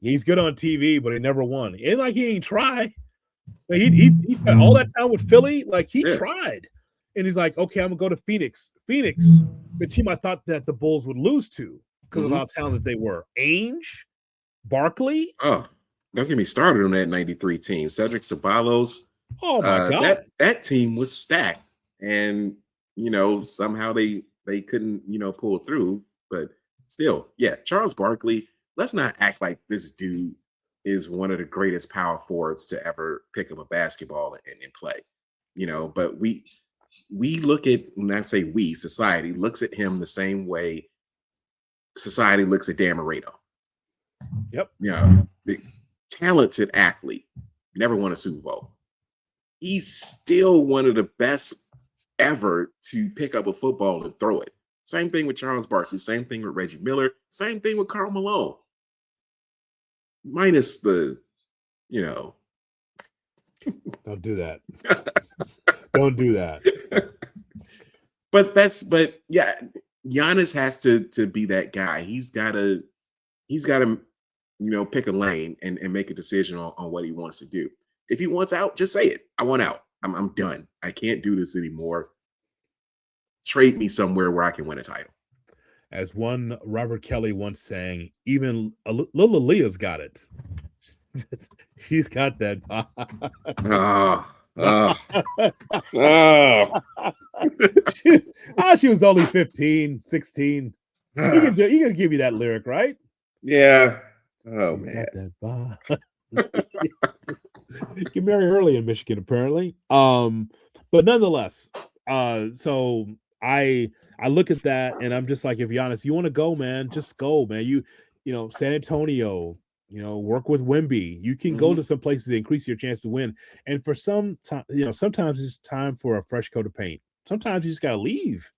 he's good on TV, but he never won. Ain't like he ain't tried. He's got all that time with Philly. Like, he tried. And he's like, okay, I'm going to go to Phoenix. Phoenix, the team I thought that the Bulls would lose to because of how talented they were. Ainge, Barkley. Oh, don't get me started on that 93 team. Cedric Ceballos. Oh, my God. That team was stacked. And, somehow they couldn't, pull through. But still, Charles Barkley, let's not act like this dude is one of the greatest power forwards to ever pick up a basketball and play, but we look at, when I say we, society looks at him the same way society looks at Dan Marino. Yep. The talented athlete, never won a Super Bowl. He's still one of the best ever to pick up a football and throw it. Same thing with Charles Barkley, same thing with Reggie Miller, same thing with Karl Malone. Minus the, Don't do that. Don't do that. But Giannis has to be that guy. He's gotta pick a lane and make a decision on what he wants to do. If he wants out, just say it. I want out. I'm done. I can't do this anymore. Trade me somewhere where I can win a title. As one Robert Kelly once saying, even little Aaliyah's got it. She's got that. She was only 15, 16. He can give you that lyric, right? Yeah. Oh, man. Get married early in Michigan, apparently. But nonetheless, so I look at that and I'm just like, if Giannis, you want to go, man, just go, man. San Antonio, work with Wemby. You can go to some places to increase your chance to win. And for some time, sometimes it's time for a fresh coat of paint. Sometimes you just got to leave.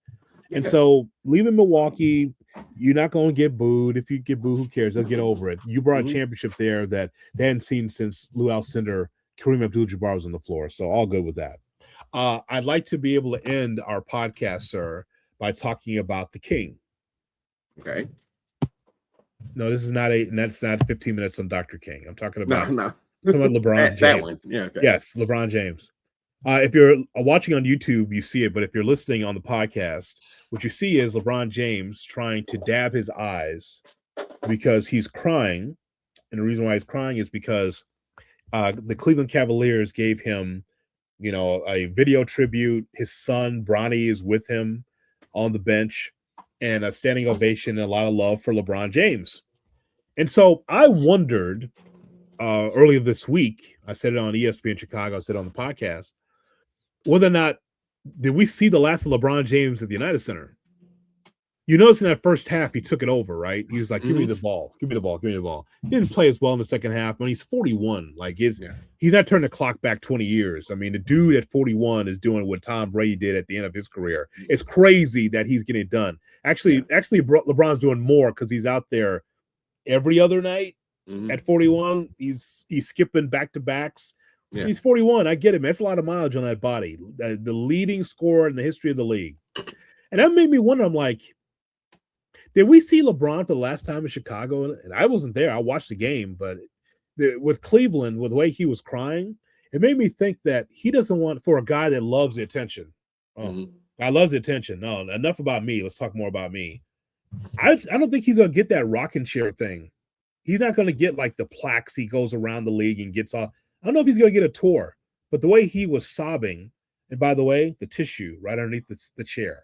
And so leaving Milwaukee, you're not going to get booed. If you get booed, who cares? They'll get over it. You brought a championship there that they hadn't seen since Lou Alcindor, Kareem Abdul-Jabbar was on the floor. So all good with that. I'd like to be able to end our podcast, sir, by talking about the King. Okay. No, this is that's not 15 minutes on Dr. King. I'm talking about, no. LeBron James. That one. Yeah. Okay. Yes, LeBron James. If you're watching on YouTube, you see it. But if you're listening on the podcast, what you see is LeBron James trying to dab his eyes because he's crying. And the reason why he's crying is because the Cleveland Cavaliers gave him, a video tribute. His son, Bronny, is with him on the bench, and a standing ovation and a lot of love for LeBron James. And so I wondered earlier this week, I said it on ESPN Chicago, I said it on the podcast, whether or not did we see the last of LeBron James at the United Center? You notice in that first half, he took it over, right? He was like, "Give me the Mhm. ball, give me the ball, give me the ball." He didn't play as well in the second half, but he's 41. Like, Yeah. he's not turning the clock back 20 years. I mean, the dude at 41 is doing what Tom Brady did at the end of his career. It's crazy that he's getting it done. Yeah. Actually, LeBron's doing more because he's out there every other night. At Mhm. 41, he's skipping back to backs. Yeah. He's 41. I get him. That's a lot of mileage on that body. The leading scorer in the history of the league, and that made me wonder. I'm like, did we see LeBron for the last time in Chicago? And I wasn't there. I watched the game, but with Cleveland, with the way he was crying, it made me think that he doesn't want for a guy that loves the attention. Oh, Mhm. I loves the attention. No, enough about me. Let's talk more about me. I don't think he's gonna get that rocking chair thing. He's not gonna get like the plaques he goes around the league and gets off. I don't know if he's gonna get a tour, but the way he was sobbing, and by the way, the tissue right underneath the chair.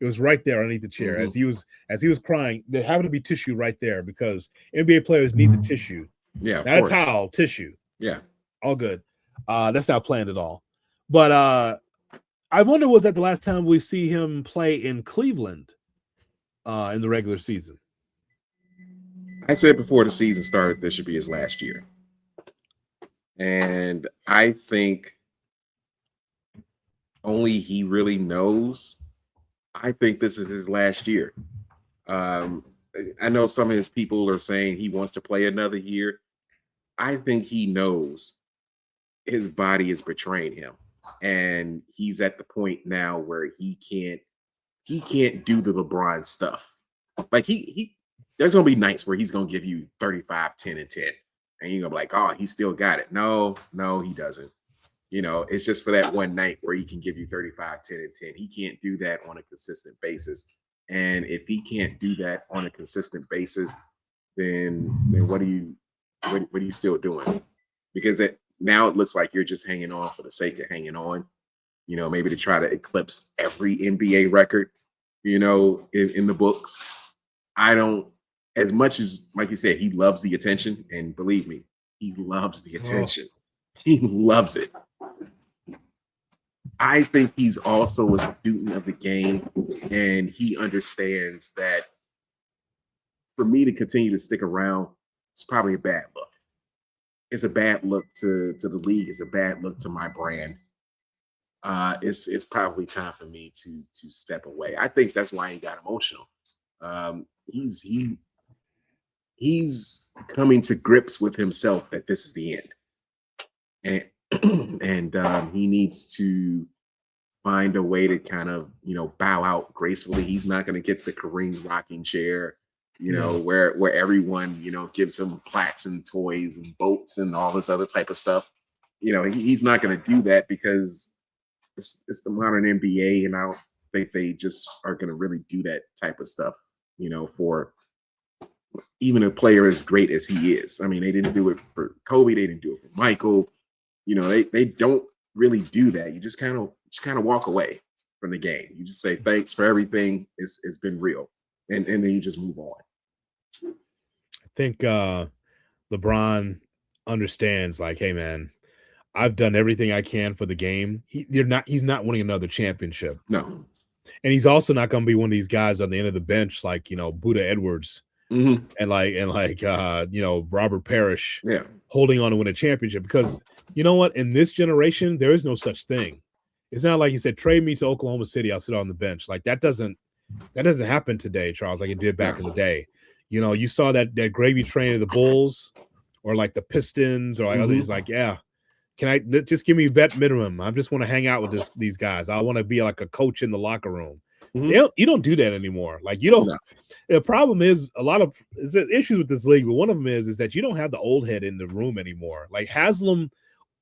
It was right there underneath the chair Mhm. as he was crying. There happened to be tissue right there because NBA players need the tissue, Yeah, of not a course. towel, tissue. Yeah. All good. That's not planned at all. But I wonder, was that the last time we see him play in Cleveland in the regular season? I said before the season started, this should be his last year. And I think only he really knows. I think this is his last year. Um, I know some of his people are saying he wants to play another year. I think he knows his body is betraying him. And he's at the point now where he can't do the LeBron stuff. Like he there's gonna be nights where he's gonna give you 35, 10, and 10. And you're gonna be like, oh, he still got it. No, no, he doesn't. It's just for that one night where he can give you 35, 10, and 10. He can't do that on a consistent basis. And if he can't do that on a consistent basis, then what are you still doing? Because now it looks like you're just hanging on for the sake of hanging on, maybe to try to eclipse every NBA record, in the books. I don't, as much as, like you said, he loves the attention. And believe me, he loves the Oh, attention. He loves it. I think he's also a student of the game. And he understands that for me to continue to stick around, it's probably a bad look. It's a bad look to the league. It's a bad look to my brand. It's probably time for me to step away. I think that's why he got emotional. He's coming to grips with himself that this is the end, and he needs to find a way to kind of bow out gracefully. He's not going to get the Kareem rocking chair, no. where everyone gives him plaques and toys and boats and all this other type of stuff. He's not going to do that because it's the modern NBA, and I don't think they just are going to really do that type of stuff. For even a player as great as he is. I mean, they didn't do it for Kobe. They didn't do it for Michael. They don't really do that. You just kind of walk away from the game. You just say thanks for everything. It's been real, and then you just move on. I think LeBron understands, like, hey man, I've done everything I can for the game. He's not winning another championship. No. And he's also not gonna be one of these guys on the end of the bench like, Buddha Edwards Hmm. and Robert Parrish Yeah. holding on to win a championship because you know what? In this generation, there is no such thing. It's not like he said, trade me to Oklahoma City, I'll sit on the bench. Like that doesn't happen today, Charles, like it did back in the No. day. You saw that gravy train of the Bulls or like the Pistons or like others Hmm. like, yeah, just give me vet minimum? I just want to hang out with these guys. I want to be like a coach in the locker room. Hmm. You don't do that anymore. Like you don't. No. The problem is a lot of issues with this league, but one of them is that you don't have the old head in the room anymore. Like Haslam,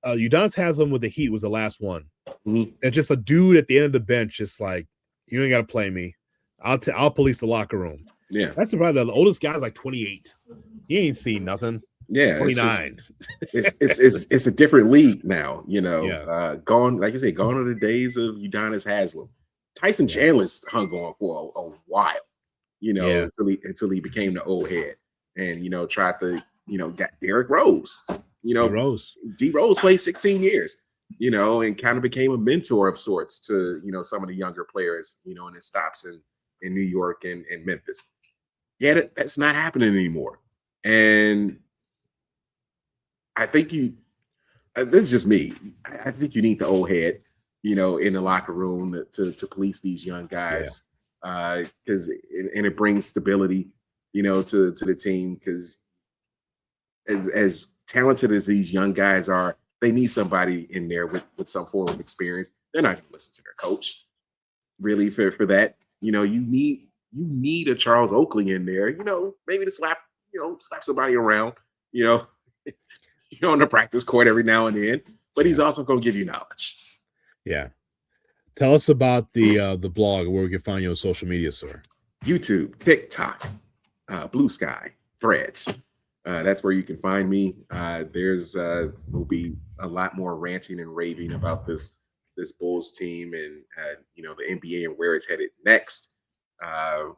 Udonis Haslam with the Heat was the last one. Hmm. And just a dude at the end of the bench, just like you ain't got to play me. I'll police the locker room. Yeah. That's the problem. The oldest guy's like 28. He ain't seen nothing. Yeah. It's just 29. it's a different league now. Yeah. Gone, like you say, gone are the days of Udonis Haslam. Tyson Yeah. Chandler's hung on for a while. Yeah. Until he became the old head and tried to got Derrick Rose. D Rose. D Rose played 16 years, and kind of became a mentor of sorts to some of the younger players, in his stops in New York and Memphis. Yeah, that's not happening anymore. And I think this is just me. I think you need the old head, in the locker room to police these young Yeah. guys, because it brings stability, to the team. Because as talented as these young guys are, they need somebody in there with some form of experience. They're not going to listen to their coach, really, for that. You need a Charles Oakley in there, maybe to slap somebody around, you know, on the practice court every now and then. But he's also going to give you knowledge. Yeah. Tell us about the blog where we can find you on social media, sir. YouTube, TikTok, Blue Sky, Threads. That's where you can find me. There's will be a lot more ranting and raving about this Bulls team and the NBA and where it's headed next. I'm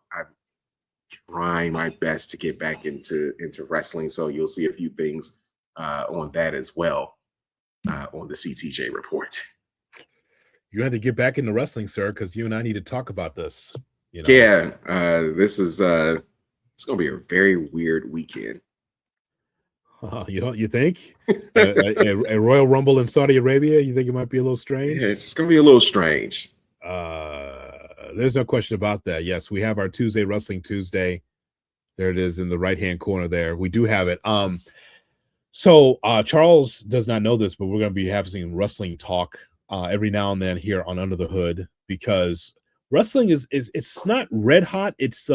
trying my best to get back into wrestling, so you'll see a few things on that as well on the CTJ report. You had to get back into wrestling, sir, because you and I need to talk about this. Yeah, this is it's gonna be a very weird weekend. You think a Royal Rumble in Saudi Arabia? You think it might be a little strange? Yeah, it's gonna be a little strange. There's no question about that. Yes, we have our Tuesday Wrestling Tuesday. There it is in the right-hand corner there. We do have it. So Charles does not know this, but we're going to be having wrestling talk every now and then here on Under the Hood, because wrestling is it's not red hot. It's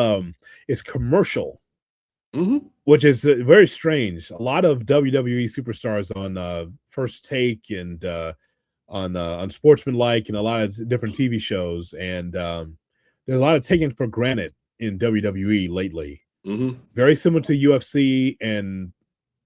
commercial, which is very strange. A lot of WWE superstars on First Take and on Sportsmanlike and a lot of different TV shows, and there's a lot of taken for granted in WWE lately. Very similar to UFC and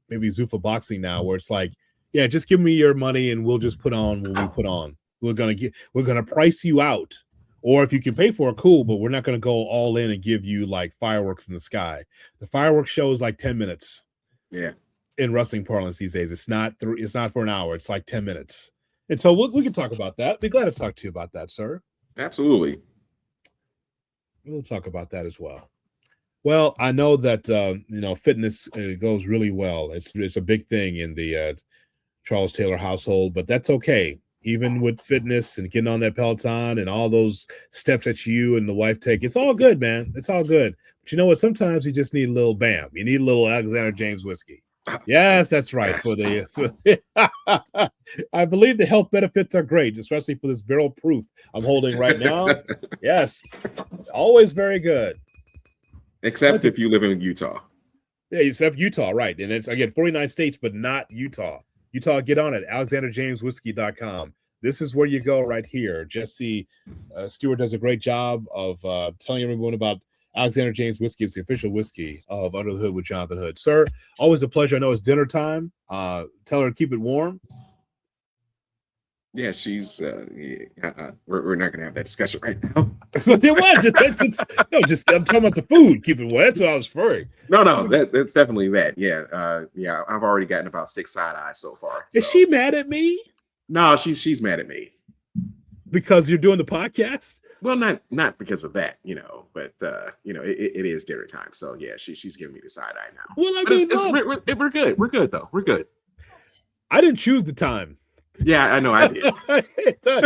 maybe Zuffa boxing now, where it's like, yeah, just give me your money and we'll just put on what we put on. We're gonna price you out, or if you can pay for it, cool, but we're not gonna go all in and give you like fireworks in the sky. The fireworks show is like 10 minutes. Yeah. In wrestling parlance these days, it's not for an hour. It's like 10 minutes. And so we can talk about that. Be glad to talk to you about that, sir. Absolutely. We'll talk about that as well. Well, I know that fitness goes really well. It's a big thing in the Charles Taylor household, but that's okay. Even with fitness and getting on that Peloton and all those steps that you and the wife take, it's all good, man. It's all good. But you know what? Sometimes you just need a little bam. You need a little Alexander James whiskey. Yes, that's right. Yes. I believe the health benefits are great, especially for this barrel proof I'm holding right now. Yes, always very good. Except if you live in Utah. Yeah, except Utah, right. And it's, again, 49 states, but not Utah. Utah, get on it, alexanderjameswhiskey.com. This is where you go right here. Jesse Stewart does a great job of telling everyone about Alexander James Whiskey. It's the official whiskey of Under the Hood with Jonathan Hood. Sir, always a pleasure. I know it's dinner time. Tell her to keep it warm. Yeah, she's. We're not going to have that discussion right now. But there was I'm talking about the food. Keep it warm. That's what I was referring. No, that's definitely that. Yeah, I've already gotten about 6 side eyes so far. So. Is she mad at me? No, she's mad at me because you're doing the podcast. Well, not because of that, but it is dinner time. So yeah, she's giving me the side eye now. Well, we're good. We're good though. We're good. I didn't choose the time. Yeah, I know I did.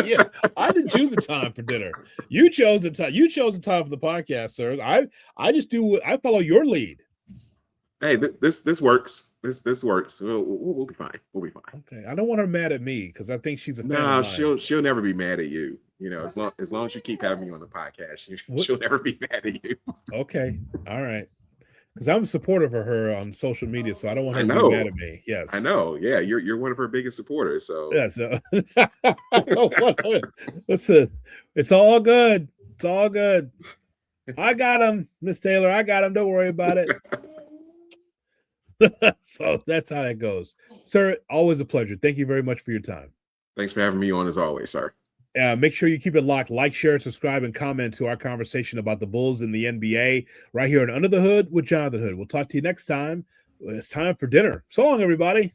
Yeah, I didn't choose the time for dinner. You chose the time. You chose the time for the podcast, sir. I just do. I follow your lead. Hey, this works. This works. We'll be fine. We'll be fine. Okay, I don't want her mad at me because I think she's a fan. No, she'll never be mad at you. As long as you keep having me on the podcast, she'll never be mad at you. Okay, all right. Because I'm a supporter of her on social media, so I don't want her to be mad at me. Yes, I know. Yeah, you're one of her biggest supporters. So yeah, so listen, it's all good. It's all good. I got him, Miss Taylor. I got him. Don't worry about it. So that's how that goes, sir. Always a pleasure. Thank you very much for your time. Thanks for having me on as always, sir. Make sure you keep it locked. Like, share, subscribe, and comment to our conversation about the Bulls and the NBA right here on Under the Hood with Jonathan Hood. We'll talk to you next time. It's time for dinner. So long, everybody.